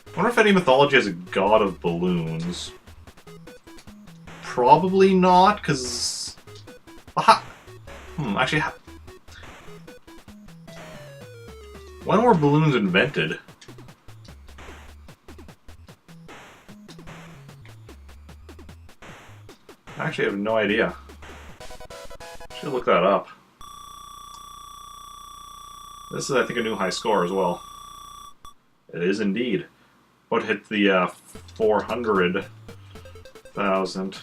I wonder if any mythology has a god of balloons. Probably not, because... actually... When were balloons invented? I actually have no idea. Should look that up. This is, I think, a new high score as well. It is indeed. What hit the 400,000.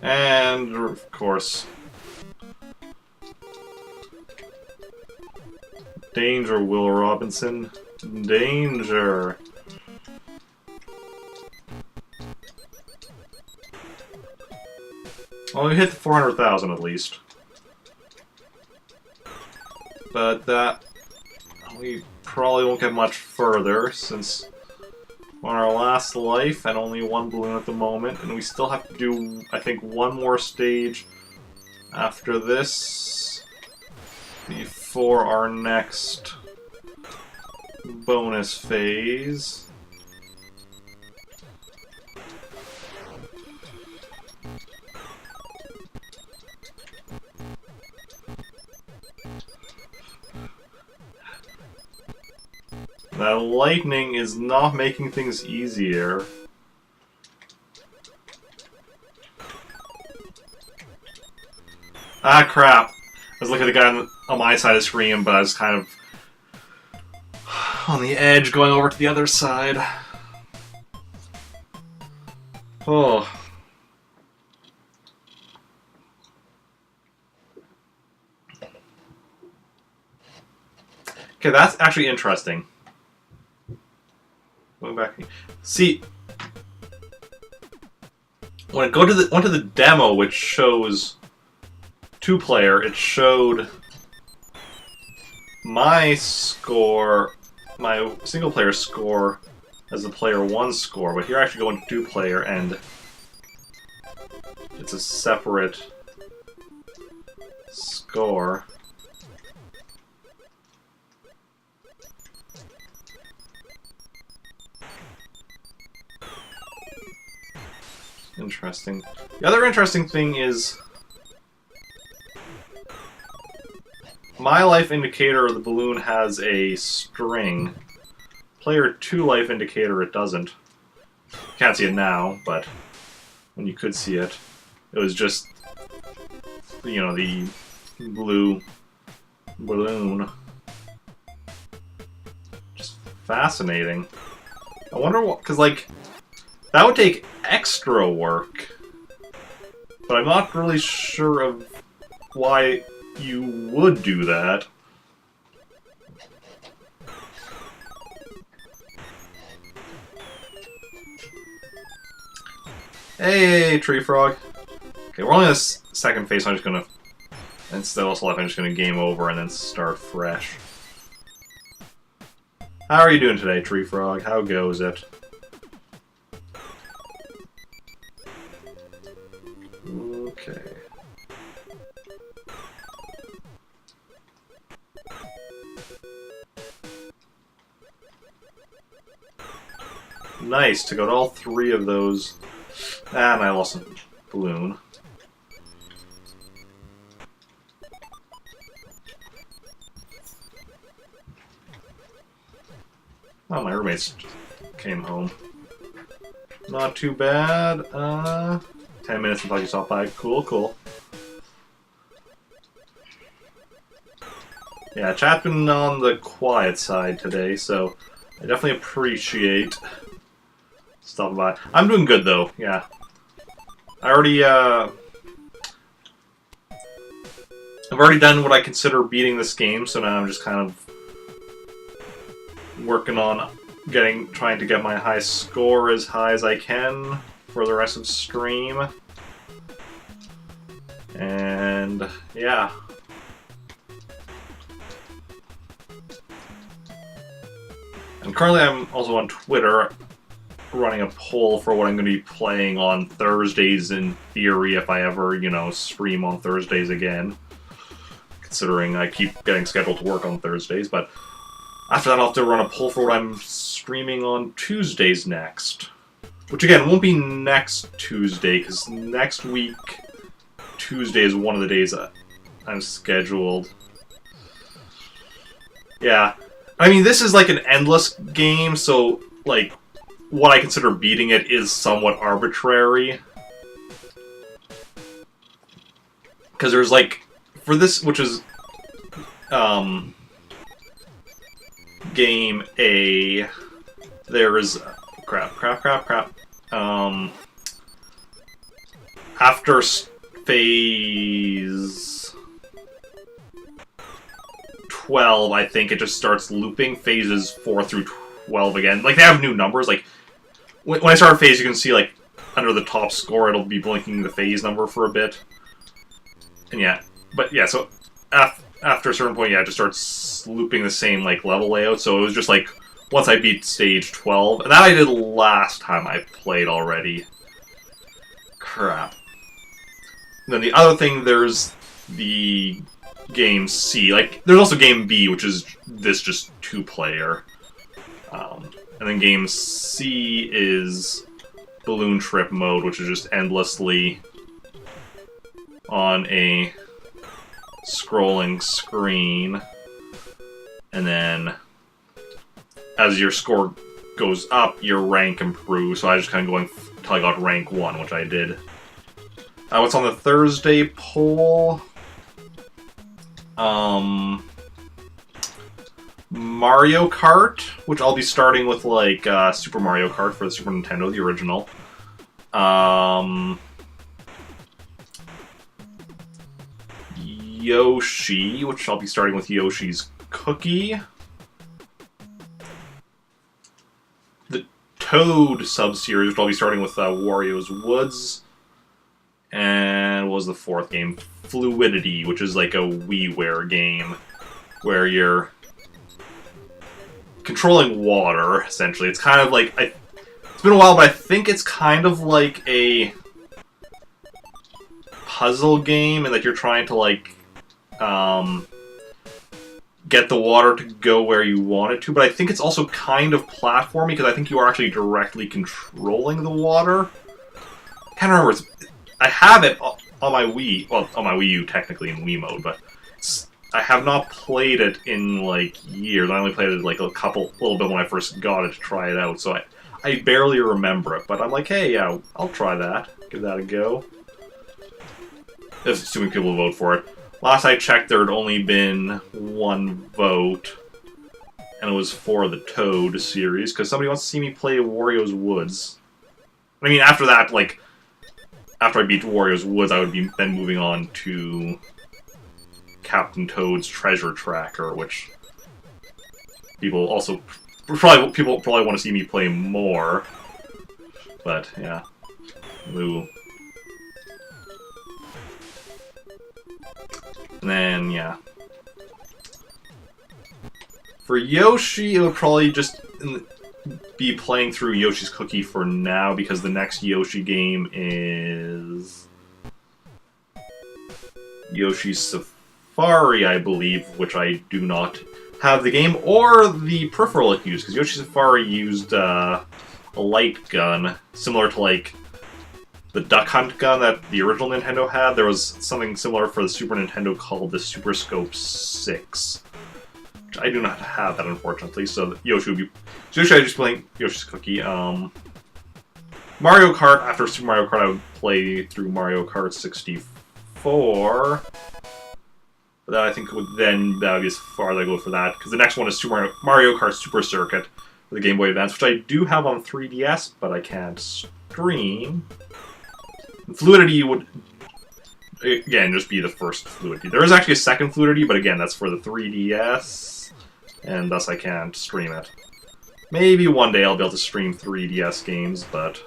And, of course, danger, Will Robinson. Danger. Well, we hit 400,000 at least. But that... we probably won't get much further, since we're on our last life and only one balloon at the moment, and we still have to do, I think, one more stage after this before our next bonus phase. That lightning is not making things easier. Ah, crap. I was looking at the guy on my side of the screen, but I was kind of on the edge going over to the other side. Oh. Okay, that's actually interesting. Going back, see, when I went to the demo, which shows 2-player, it showed my score, my single-player score, as the player 1 score. But here I actually go into 2-player, and it's a separate score. Interesting. The other interesting thing is my life indicator of the balloon has a string. Player 2 life indicator, it doesn't. You can't see it now, but when you could see it, it was just, you know, the blue balloon. Just fascinating. I wonder what, because, like, that would take extra work, but I'm not really sure of why you would do that. Hey, Tree Frog. Okay, we're only in the second phase, so I'm just gonna, instead of also life, I'm just gonna game over and then start fresh. How are you doing today, Tree Frog? How goes it? Okay. Nice, to go to all 3 of those. Ah, and I lost a balloon. Oh, my roommates came home. Not too bad. 10 minutes until you stop by. Cool, cool. Yeah, chat's been on the quiet side today, so I definitely appreciate stopping by. I'm doing good though, yeah. I already, I've already done what I consider beating this game, so now I'm just kind of working on trying to get my high score as high as I can for the rest of the stream. And yeah. And currently I'm also on Twitter running a poll for what I'm going to be playing on Thursdays in theory if I ever, you know, stream on Thursdays again. Considering I keep getting scheduled to work on Thursdays, but after that I'll have to run a poll for what I'm streaming on Tuesdays next. Which again, won't be next Tuesday, because next week, Tuesday is one of the days that I'm scheduled. Yeah. I mean, this is like an endless game, so, like, what I consider beating it is somewhat arbitrary. Because there's, like, for this, which is, game A, there's, after phase 12, I think it just starts looping phases 4 through 12 again. Like, they have new numbers, like, when I start a phase, you can see, like, under the top score, it'll be blinking the phase number for a bit. And yeah, but yeah, so after a certain point, yeah, it just starts looping the same, like, level layout. So it was just, like, once I beat stage 12, and that I did last time I played already. Crap. And then the other thing, there's the game C. Like, there's also game B, which is this just 2-player. And then game C is Balloon Trip mode, which is just endlessly on a scrolling screen. And then as your score goes up, your rank improves. So I was just kind of going until I got rank 1, which I did. What's on the Thursday poll? Mario Kart, which I'll be starting with, like, Super Mario Kart for the Super Nintendo, the original. Yoshi, which I'll be starting with Yoshi's Cookie. The Toad sub-series, which I'll be starting with Wario's Woods. And what was the fourth game? Fluidity, which is like a WiiWare game where you're controlling water, essentially. It's kind of like... it's been a while, but I think it's kind of like a puzzle game, and that you're trying to, like, get the water to go where you want it to, but I think it's also kind of platforming, because I think you are actually directly controlling the water. I can't remember. I have it on my Wii, well, on my Wii U, technically, in Wii mode, but I have not played it in, like, years. I only played it, like, a little bit when I first got it to try it out, so I barely remember it, but I'm like, hey, yeah, I'll try that. Give that a go. Assuming people vote for it. Last I checked, there had only been one vote, and it was for the Toad series, because somebody wants to see me play Wario's Woods. I mean, after that, like, after I beat Wario's Woods, I would be then moving on to Captain Toad's Treasure Tracker, which people probably want to see me play more. But yeah, ooh. And then yeah, for Yoshi, it would probably just be playing through Yoshi's Cookie for now, because the next Yoshi game is Yoshi's Safari, I believe, which I do not have the game or the peripheral it used, because Yoshi Safari used a light gun, similar to, like, the Duck Hunt gun that the original Nintendo had. There was something similar for the Super Nintendo called the Super Scope 6. Which I do not have that, unfortunately, so Yoshi would be... So Yoshi, I just playing Yoshi's Cookie. Mario Kart, after Super Mario Kart, I would play through Mario Kart 64. That I think that would be as far as I go for that, because the next one is Mario Kart Super Circuit, for the Game Boy Advance, which I do have on 3DS, but I can't stream. Fluidity would, again, just be the first Fluidity. There is actually a second Fluidity, but again, that's for the 3DS, and thus I can't stream it. Maybe one day I'll be able to stream 3DS games, but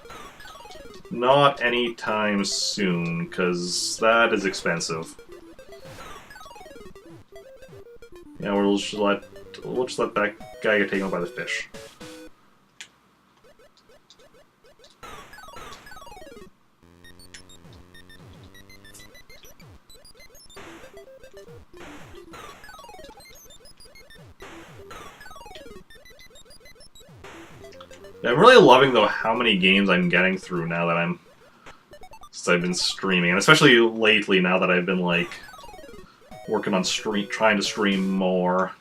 not anytime soon, because that is expensive. Yeah, we'll just let that guy get taken out by the fish. Yeah, I'm really loving, though, how many games I'm getting through now that since I've been streaming, and especially lately now that I've been, like, working on trying to stream more.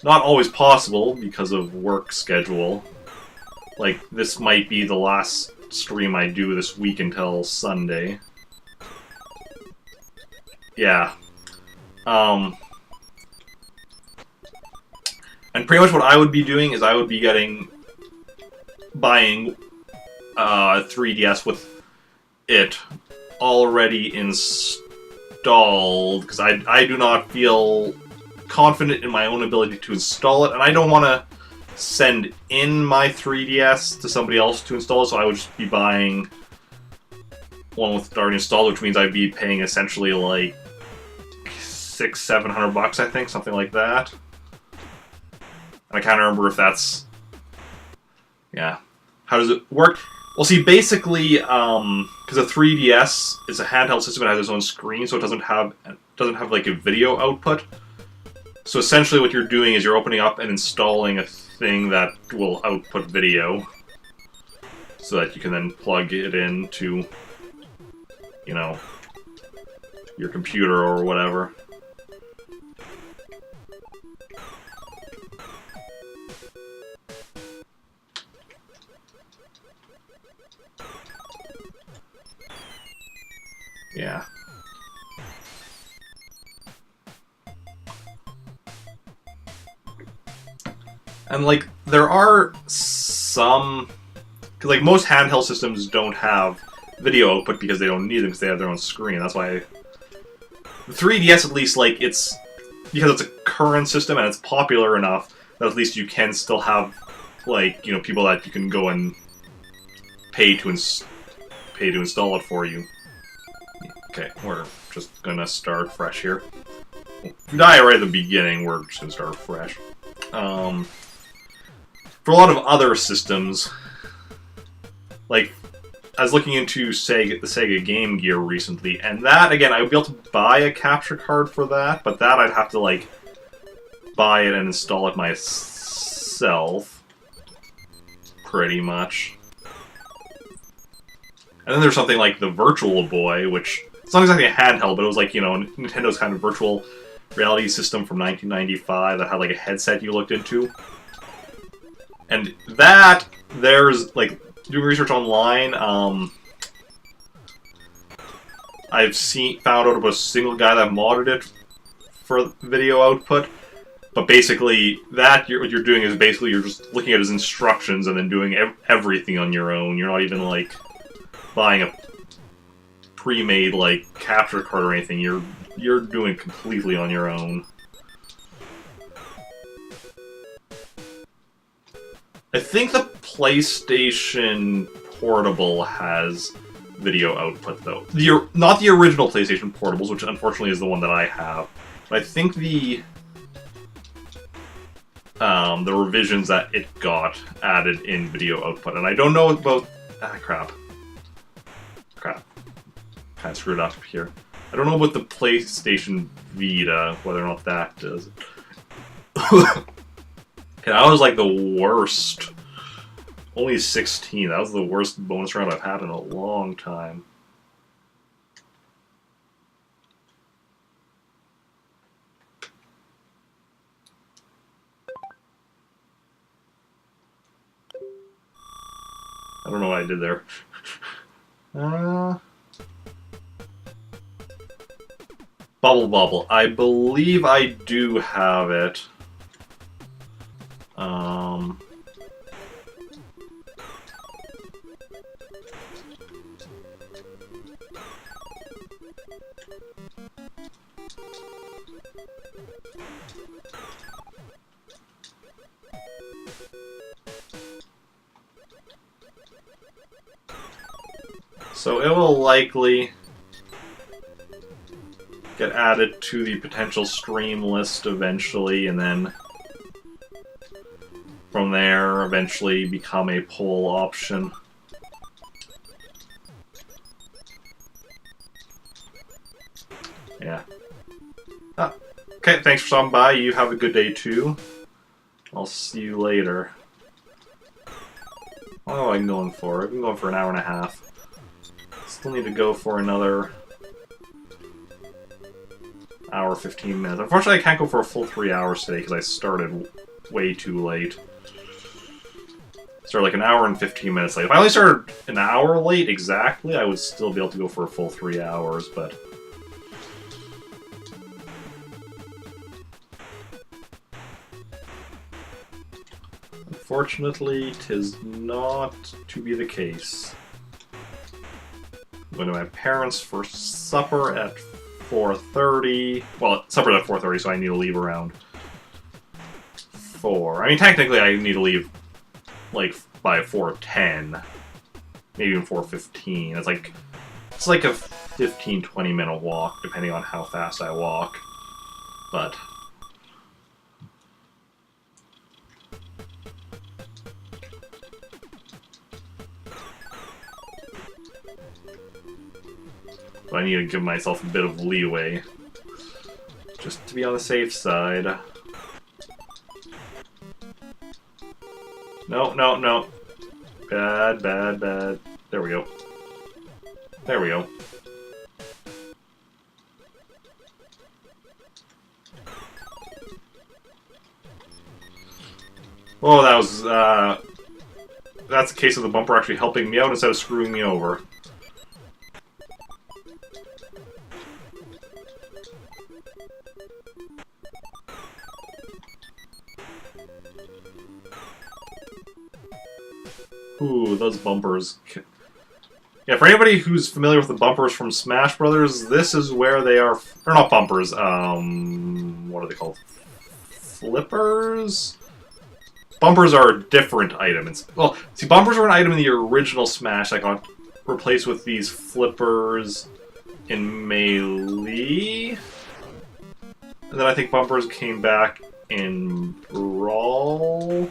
Not always possible because of work schedule. Like, this might be the last stream I do this week until Sunday. Yeah. And pretty much what I would be doing is I would be buying 3DS with it already installed, because I do not feel confident in my own ability to install it, and I don't want to send in my 3DS to somebody else to install it, so I would just be buying one with already installed, which means I'd be paying essentially like $600-700, I think, something like that. And I can't remember if that's... Yeah. How does it work? Well, see, basically, because a 3DS is a handheld system, it has its own screen, so it doesn't have like a video output. So essentially what you're doing is you're opening up and installing a thing that will output video, so that you can then plug it into, you know, your computer or whatever. Yeah. And, like, there are some... Because, like, most handheld systems don't have video output because they don't need them because they have their own screen. That's why... The 3DS, at least, like, it's... Because it's a current system and it's popular enough that at least you can still have, like, you know, people that you can go and pay to install it for you. Okay, we're just gonna start fresh here. If we die right at the beginning, we're just gonna start fresh. For a lot of other systems, like, I was looking into the Sega Game Gear recently, and that, again, I would be able to buy a capture card for that, but that I'd have to, like, buy it and install it myself, pretty much. And then there's something like the Virtual Boy, which... It's not exactly a handheld, but it was like, you know, Nintendo's kind of virtual reality system from 1995 that had like a headset you looked into. And that, there's, like, doing research online, I've found out about a single guy that modded it for video output. But basically, what you're doing is basically you're just looking at his instructions and then doing everything on your own. You're not even, like, buying a pre-made, like, capture card or anything. You're doing completely on your own. I think the PlayStation Portable has video output, though. Not the original PlayStation Portables, which unfortunately is the one that I have. But I think the revisions that it got added in video output. And I don't know about... crap. Kind of screwed up here. I don't know about the PlayStation Vita, whether or not that does it. Yeah, that was like the worst. Only 16. That was the worst bonus round I've had in a long time. I don't know what I did there. Bubble Bobble. I believe I do have it. So it will likely get added to the potential stream list eventually, and then from there eventually become a poll option. Yeah. Okay, thanks for stopping by. You have a good day too. I'll see you later. Oh, I'm going for it. I've been going for an hour and a half. Still need to go for another hour, 15 minutes. Unfortunately, I can't go for a full 3 hours today because I started way too late. Started like an hour and 15 minutes late. If I only started an hour late exactly, I would still be able to go for a full 3 hours, but... Unfortunately, 'tis not to be the case. I'm going to my parents for supper at 4:30. Well, supper's at 4:30, so I need to leave around 4. I mean, technically, I need to leave like by 4:10, maybe even 4:15. It's like a 15-20 minute walk, depending on how fast I walk. But I need to give myself a bit of leeway, just to be on the safe side. No, no, no. Bad, bad, bad. There we go. There we go. Oh, that was, that's the case of the bumper actually helping me out instead of screwing me over. Ooh, those bumpers. Yeah, for anybody who's familiar with the bumpers from Smash Brothers, this is where they are. Or not bumpers, what are they called? Flippers? Bumpers are a different item. Well, see, bumpers were an item in the original Smash that got replaced with these flippers in Melee. And then I think bumpers came back in Brawl.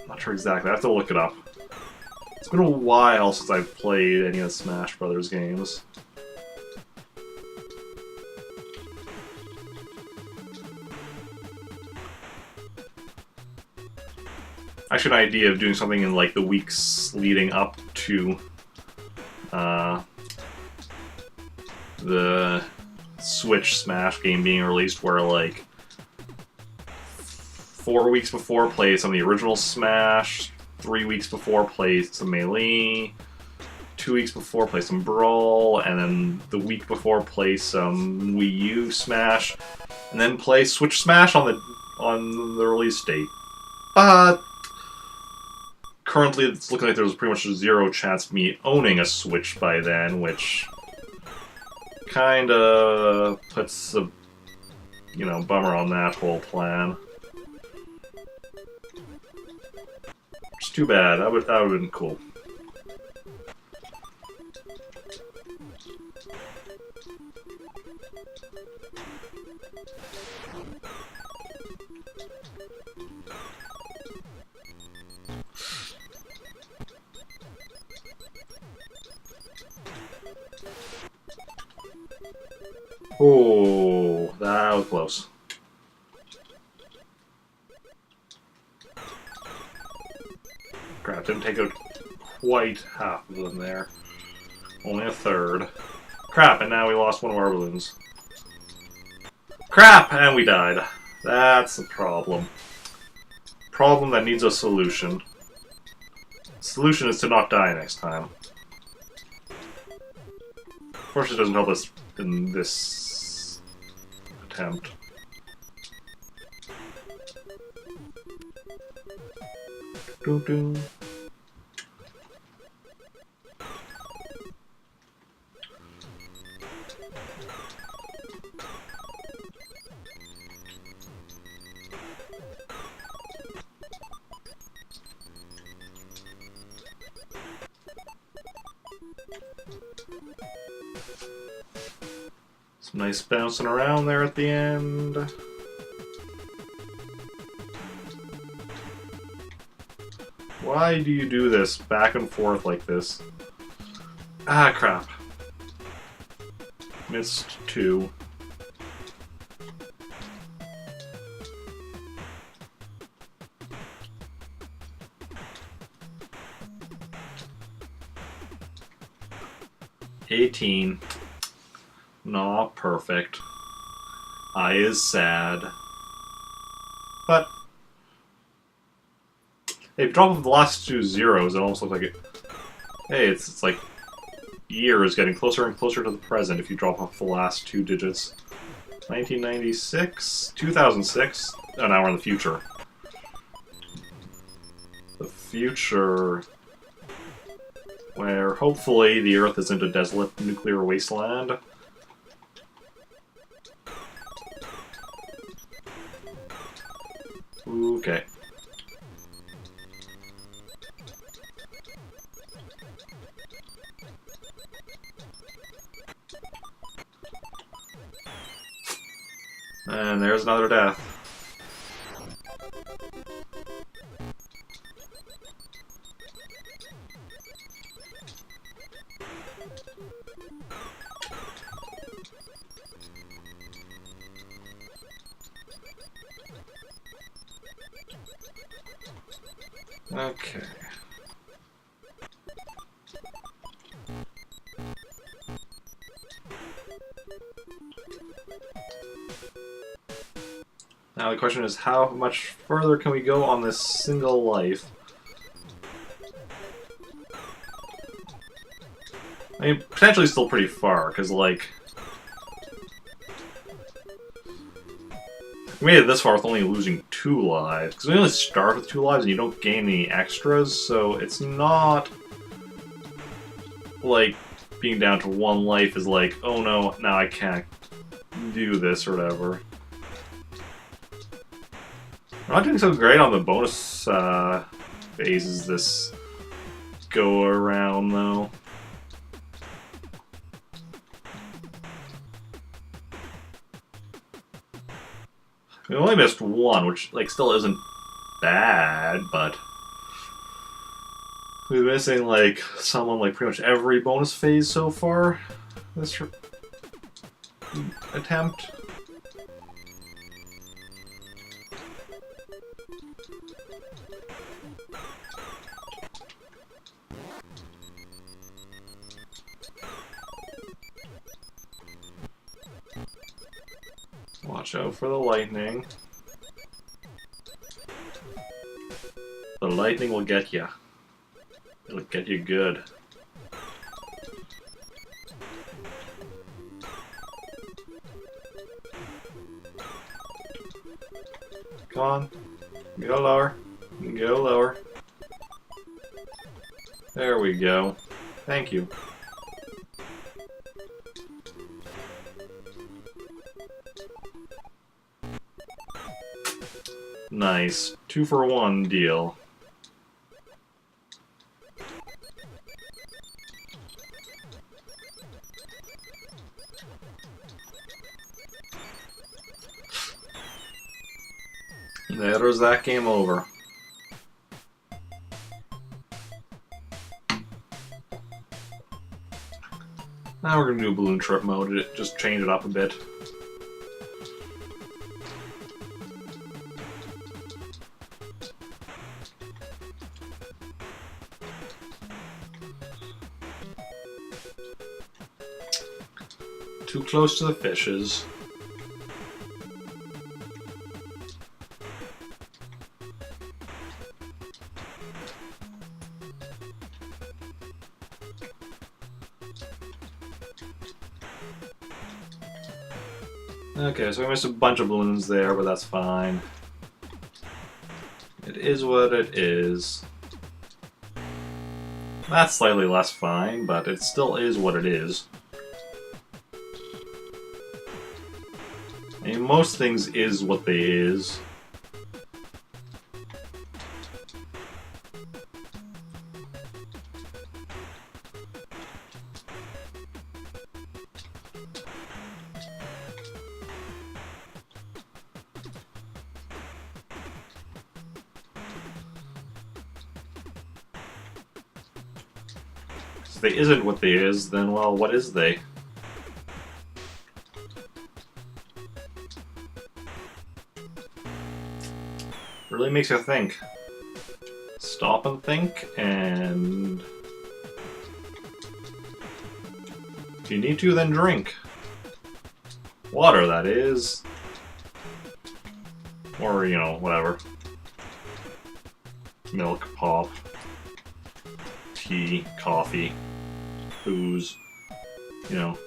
Not sure exactly. I have to look it up. It's been a while since I've played any of the Smash Brothers games. Actually, an idea of doing something in like the weeks leading up to the Switch Smash game being released, where like 4 weeks before play some of the original Smash, 3 weeks before play some Melee, 2 weeks before play some Brawl, and then the week before play some Wii U Smash, and then play Switch Smash on the release date. But currently, it's looking like there's pretty much a 0 chance of me owning a Switch by then, which kinda puts a, you know, bummer on that whole plan. It's too bad. That would have been cool. Oh, that was close. Crap, didn't take out quite half of them there. Only a third. Crap, and now we lost one of our balloons. Crap, and we died. That's a problem. Problem that needs a solution. Solution is to not die next time. Of course, it doesn't help us in this attempt. Doo -doo. Some nice bouncing around there at the end. Why do you do this back and forth like this? Ah, crap. Missed 2. $18. Not perfect. I is sad. But hey, if you drop off the last 2 zeros, it almost looks like it. Hey, it's like years getting closer and closer to the present if you drop off the last 2 digits. 1996, 2006. Oh, now we're in the future. The future, where hopefully the Earth isn't a desolate nuclear wasteland. Okay. And there's another death. Okay. Now the question is, how much further can we go on this single life? I mean, potentially still pretty far, because, like, we made it this far with only losing 2 lives. Because we only start with 2 lives and you don't gain any extras, so it's not like being down to 1 life is like, oh no, now I can't do this or whatever. We're not doing so great on the bonus phases this go around, though. We only missed 1, which, like, still isn't bad, but we've been missing, like, someone, like, pretty much every bonus phase so far this attempt. Watch out for the lightning. The lightning will get you. It'll get you good. Come on. Go lower. Go lower. There we go. Thank you. Nice. 2 for 1 deal. There's that game over. Now we're gonna do balloon trip mode, just change it up a bit. Too close to the fishes. Okay, so we missed a bunch of balloons there, but that's fine. It is what it is. That's slightly less fine, but it still is what it is. I mean, most things is what they is. If they isn't what they is, then, well, what is they? Really makes you think. Stop and think, and... if you need to, then drink. Water, that is. Or, you know, whatever. Milk, pop, tea, coffee, booze, you know.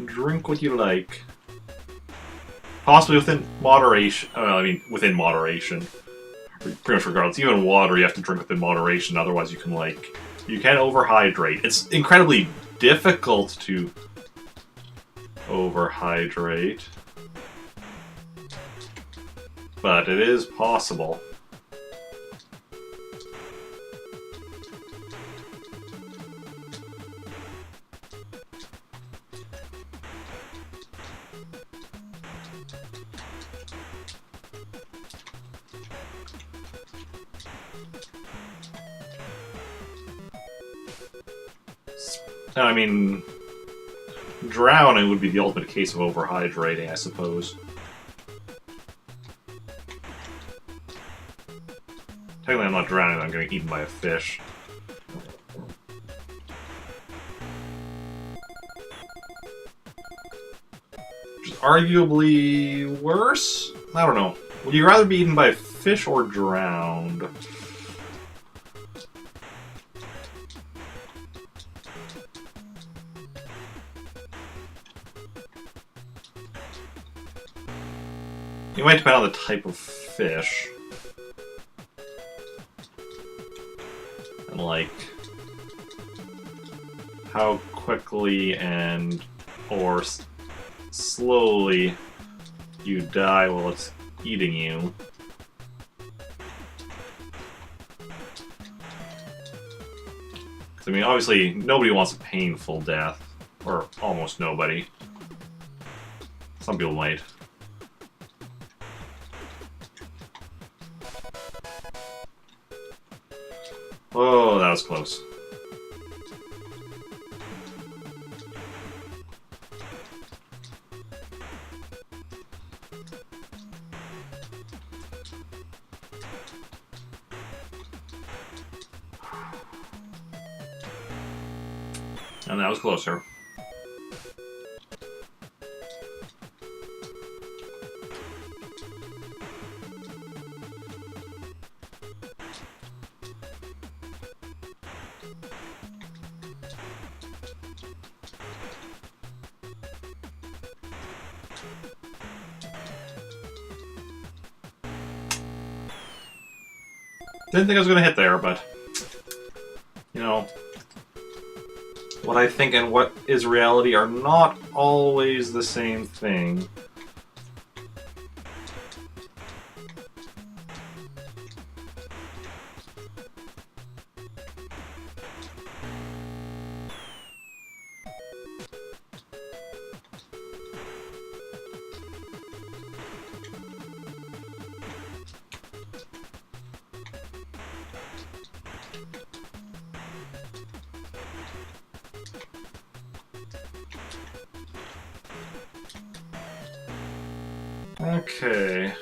Drink what you like. Possibly within moderation. I mean, within moderation. Pretty much regardless. Even water you have to drink within moderation, otherwise you can, like... you can overhydrate. It's incredibly difficult to overhydrate. But it is possible. I mean, drowning would be the ultimate case of overhydrating, I suppose. Technically, I'm not drowning, I'm getting eaten by a fish. Which is arguably worse? I don't know. Would you rather be eaten by a fish or drowned? It might depend on the type of fish. And, like, how quickly and or slowly you die while it's eating you. I mean, obviously, nobody wants a painful death. Or almost nobody. Some people might. Oh, that was close. And that was closer. Didn't think I was going to hit there, but... you know... what I think and what is reality are not always the same thing. Okay.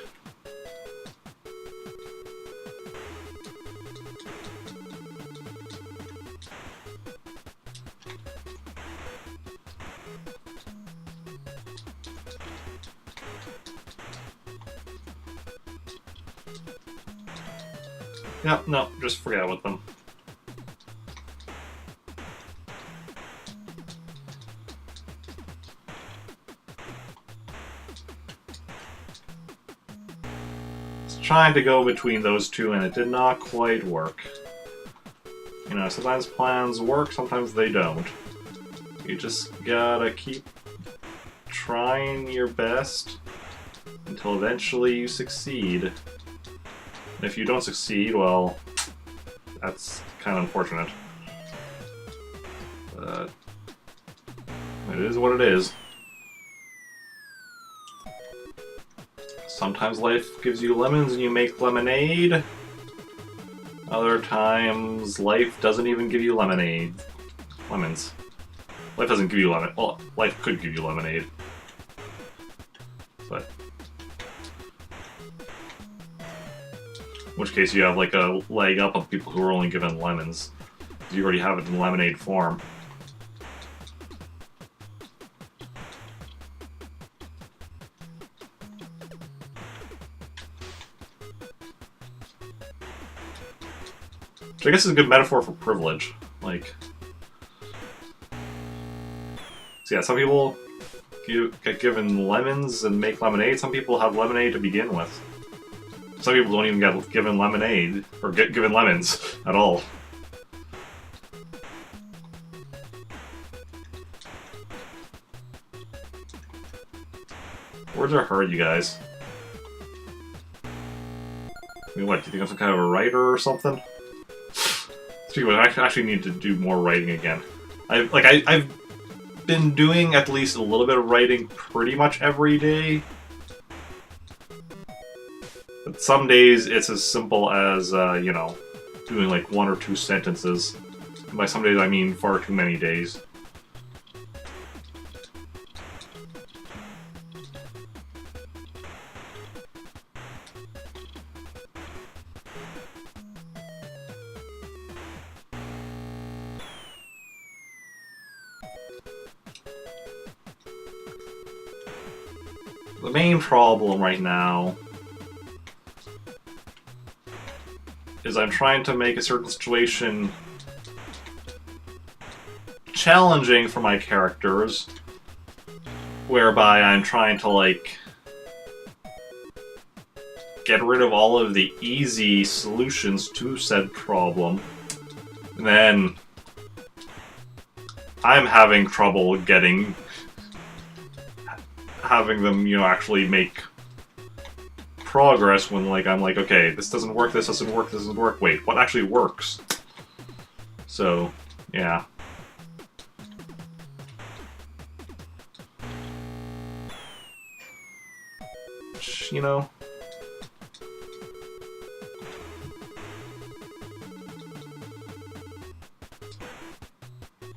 No, just forget about them. trying to go between those two, and it did not quite work. You know, sometimes plans work, sometimes they don't. You just gotta keep trying your best until eventually you succeed. And if you don't succeed, well, that's kind of unfortunate. But it is what it is. Sometimes life gives you lemons and you make lemonade. Other times, life doesn't even give you lemonade. Lemons. Life doesn't give you lemon. Well, life could give you lemonade. But in which case you have like a leg up on people who are only given lemons. You already have it in lemonade form. Which I guess is a good metaphor for privilege. Like, so yeah, some people get given lemons and make lemonade. Some people have lemonade to begin with. Some people don't even get given lemonade, or get given lemons at all. Words are hard, you guys. I mean, what, do you think I'm some kind of a writer or something? Speaking of, I actually need to do more writing again. I've been doing at least a little bit of writing pretty much every day. But some days it's as simple as, you know, doing like 1 or 2 sentences. And by some days I mean far too many days. The main problem right now is I'm trying to make a certain situation challenging for my characters, whereby I'm trying to, like, get rid of all of the easy solutions to said problem. And then I'm having trouble having them, you know, actually make progress when, like, I'm like, okay, this doesn't work, this doesn't work, this doesn't work. Wait, what actually works? So, yeah. You know?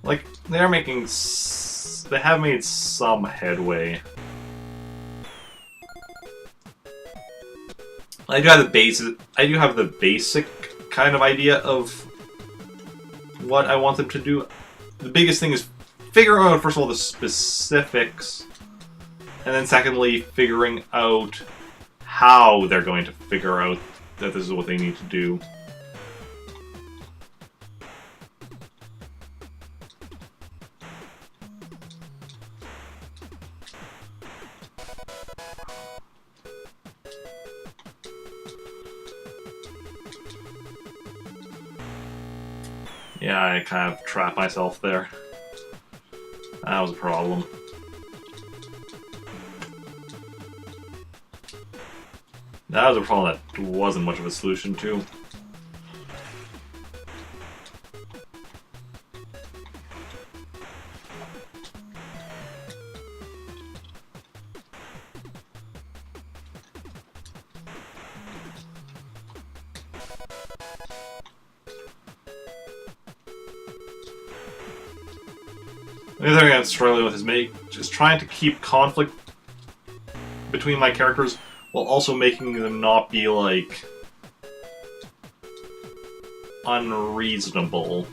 Like, they have made some headway. I do have the basic kind of idea of what I want them to do. The biggest thing is figuring out, first of all, the specifics, and then secondly, figuring out how they're going to figure out that this is what they need to do. Yeah, I kind of trapped myself there. That was a problem. That was a problem that wasn't much of a solution to. The other thing I'm struggling with is just trying to keep conflict between my characters while also making them not be, like, unreasonable.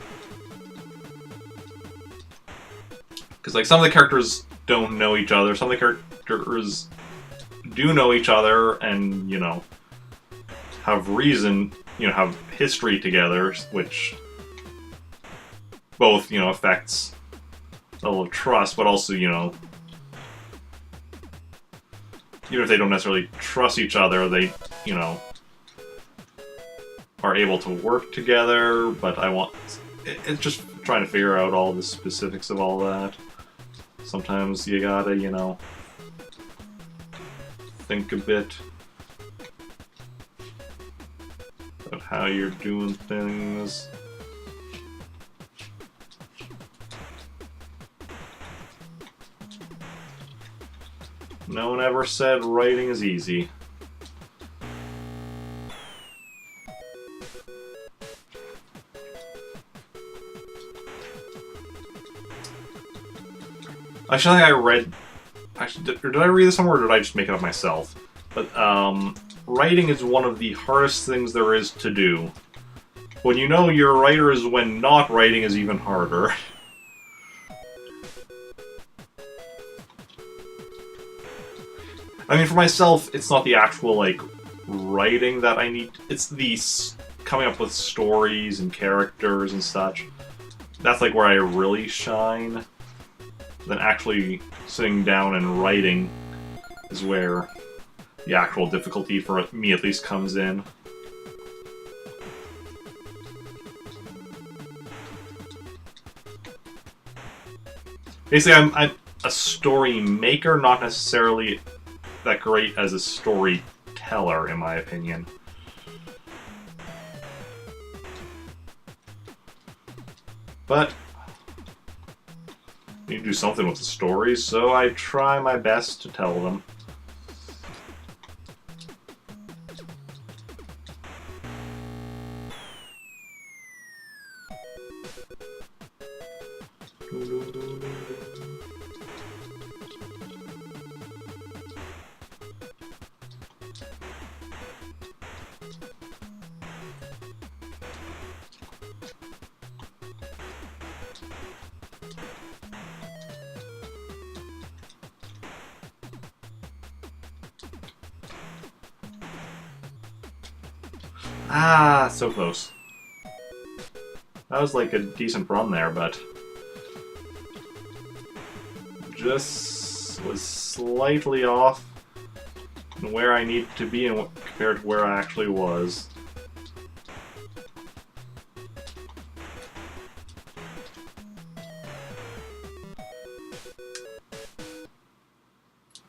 Because, like, some of the characters don't know each other, some of the characters do know each other and, you know, have reason, you know, have history together, which both, you know, affects level of trust, but also, you know, even if they don't necessarily trust each other, they, you know, are able to work together, but I want... It's just trying to figure out all the specifics of all that. Sometimes you gotta, you know, think a bit about how you're doing things. No one ever said writing is easy. Actually, I think I read... Actually, did I read this somewhere, or did I just make it up myself? But, writing is one of the hardest things there is to do. When you know you're a writer is when not writing is even harder. I mean, for myself, it's not the actual, like, writing that I need. It's the coming up with stories and characters and such. That's, like, where I really shine. Then actually sitting down and writing is where the actual difficulty, for me at least, comes in. Basically, I'm a story maker, not necessarily that great as a storyteller, in my opinion. But I need to do something with the stories, so I try my best to tell them. Ah, so close. That was like a decent run there, but just was slightly off in where I need to be and compared to where I actually was.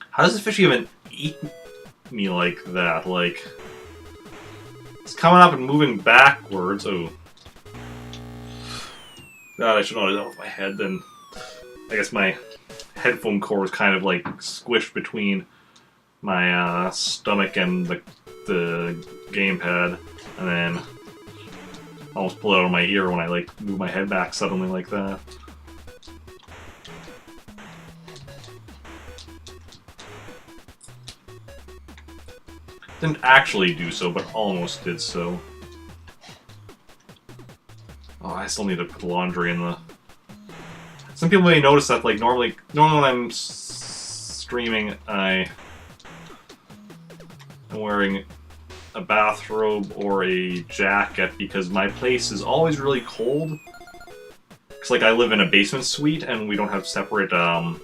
How does this fish even eat me like that? Like, it's coming up and moving backwards. Oh. God, I should not have done that with my head then. I guess my headphone cord was kind of like squished between my stomach and the gamepad, and then almost pulled it out of my ear when I like moved my head back suddenly like that. Didn't actually do so, but almost did so. Oh, I still need to put laundry in the... Some people may notice that, like, normally when I'm streaming, I'm wearing a bathrobe or a jacket because my place is always really cold. Because, like, I live in a basement suite and we don't have separate climate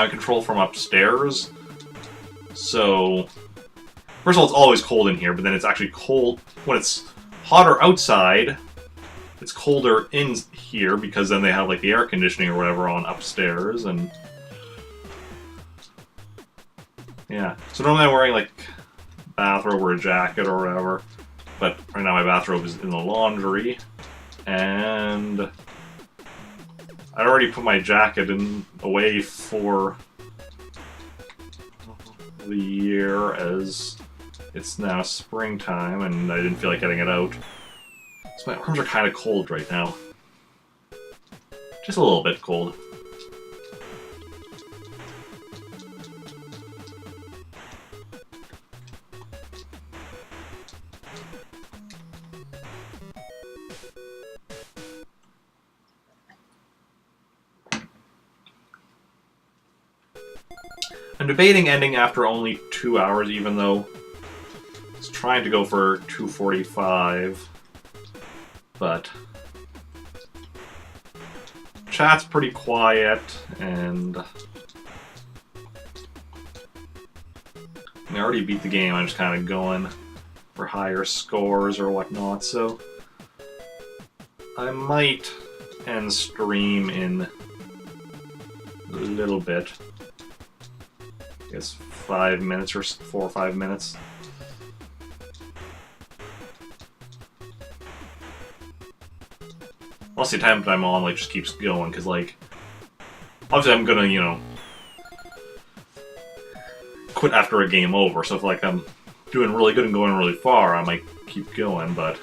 control from upstairs. So, first of all, it's always cold in here, but then it's actually cold when it's hotter outside. It's colder in here because then they have like the air conditioning or whatever on upstairs, and yeah. So normally I'm wearing like a bathrobe or a jacket or whatever, but right now my bathrobe is in the laundry, and I already put my jacket away for the year as it's now springtime and I didn't feel like getting it out. So my arms are kind of cold right now. Just a little bit cold. I'm debating ending after only 2 hours, even though I was trying to go for 2:45. But chat's pretty quiet, and I already beat the game. I'm just kind of going for higher scores or whatnot, so I might end stream in a little bit. I guess 5 minutes or 4 or 5 minutes. Once the time I'm on, like, just keeps going, because, like, obviously I'm gonna, you know, quit after a game over, so if, like, I'm doing really good and going really far, I might keep going, but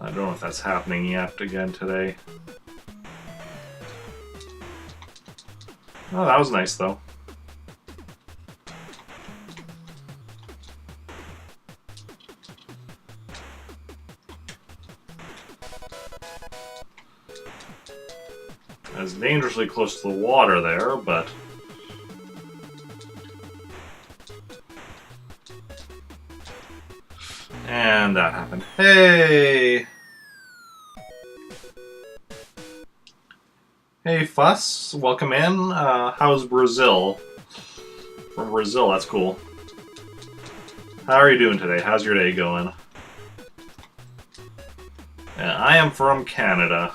I don't know if that's happening yet again today. Oh, that was nice, though. It's dangerously close to the water there, but and that happened. Hey! Hey, Fuss. Welcome in. How's Brazil? From Brazil, that's cool. How are you doing today? How's your day going? Yeah, I am from Canada.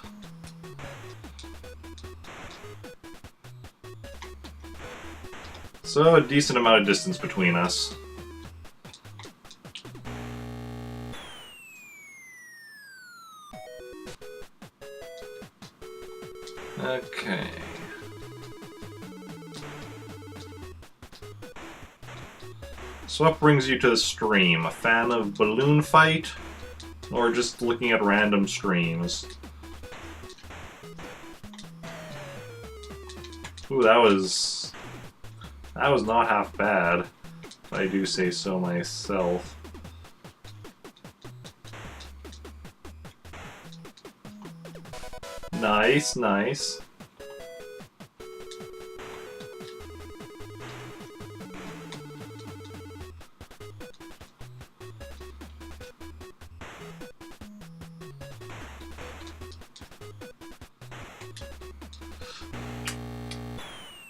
So, a decent amount of distance between us. Okay. So what brings you to the stream? A fan of Balloon Fight? Or just looking at random streams? Ooh, that was not half bad, if I do say so myself. Nice, nice.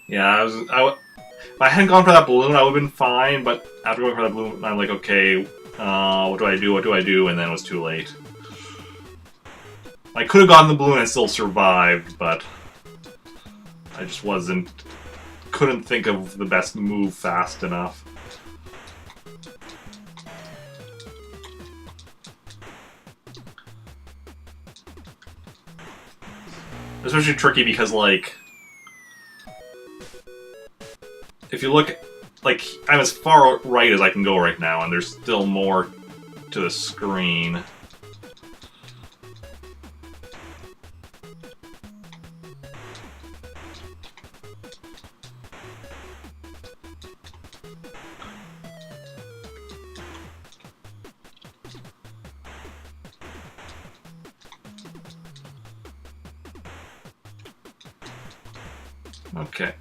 Yeah, if I hadn't gone for that balloon, I would have been fine, but after going for that balloon, I'm like, okay, what do I do, what do I do, and then it was too late. I could have gotten the balloon and still survived, but I just couldn't think of the best move fast enough. Especially tricky because, like, if you look, like, I'm as far right as I can go right now, and there's still more to the screen. Okay.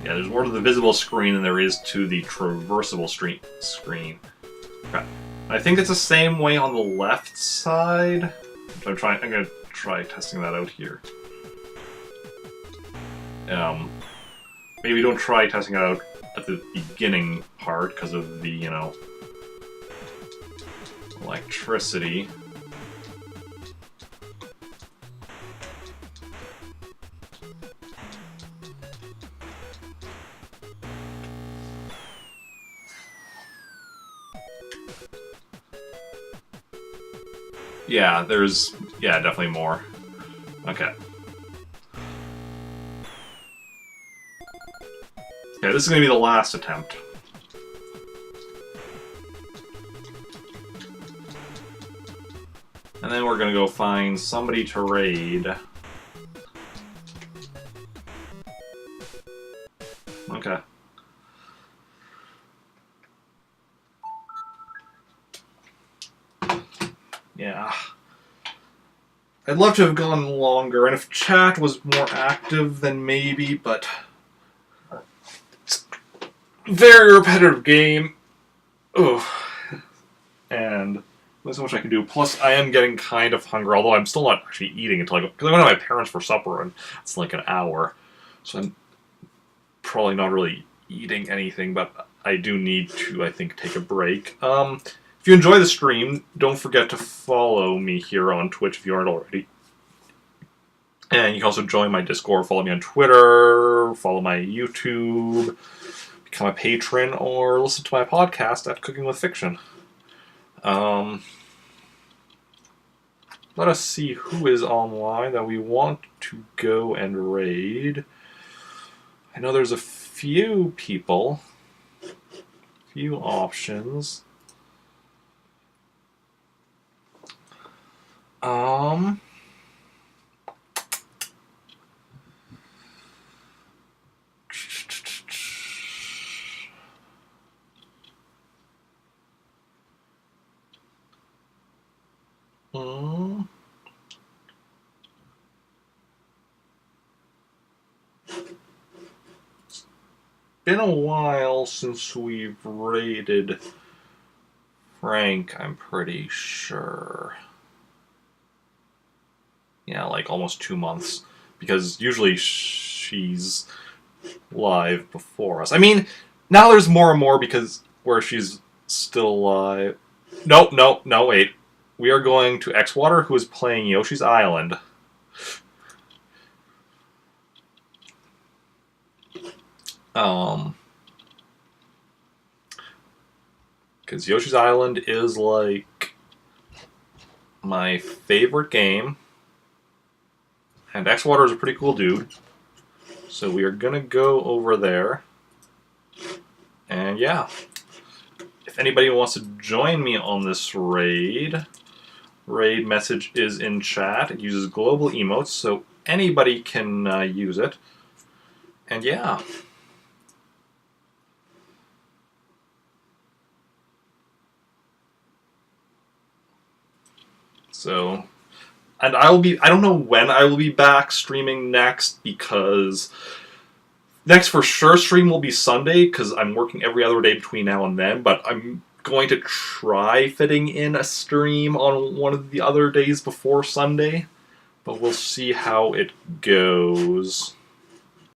Yeah, there's more to the visible screen than there is to the traversable screen. Okay. I think it's the same way on the left side. I'm gonna try testing that out here. Maybe don't try testing it out at the beginning part because of the, you know, electricity. Yeah, definitely more. Okay. Okay, this is gonna be the last attempt. And then we're gonna go find somebody to raid. Okay. Yeah. I'd love to have gone longer, and if chat was more active, then maybe, but it's a very repetitive game. Ooh. And There's so much I can do. Plus, I am getting kind of hungry, although I'm still not actually eating until I go, because I went to my parents for supper, and it's like an hour. So I'm probably not really eating anything, but I do need to, I think, take a break. If you enjoy the stream, don't forget to follow me here on Twitch if you aren't already. And you can also join my Discord, follow me on Twitter, follow my YouTube, become a patron, or listen to my podcast at Cooking with Fiction. Let us see who is online that we want to go and raid. I know there's a few people, few options. It's been a while since we've raided Frank, I'm pretty sure. Yeah, like almost 2 months. Because usually she's live before us. I mean, now there's more and more because where she's still live. No, wait. We are going to Xwater, who is playing Yoshi's Island. Because Yoshi's Island is like my favorite game. And Xwater is a pretty cool dude. So we are going to go over there. And yeah. If anybody wants to join me on this raid message is in chat. It uses global emotes, so anybody can use it. And yeah. So, and I don't know when I will be back streaming next, because next for sure stream will be Sunday, because I'm working every other day between now and then, but I'm going to try fitting in a stream on one of the other days before Sunday, but we'll see how it goes.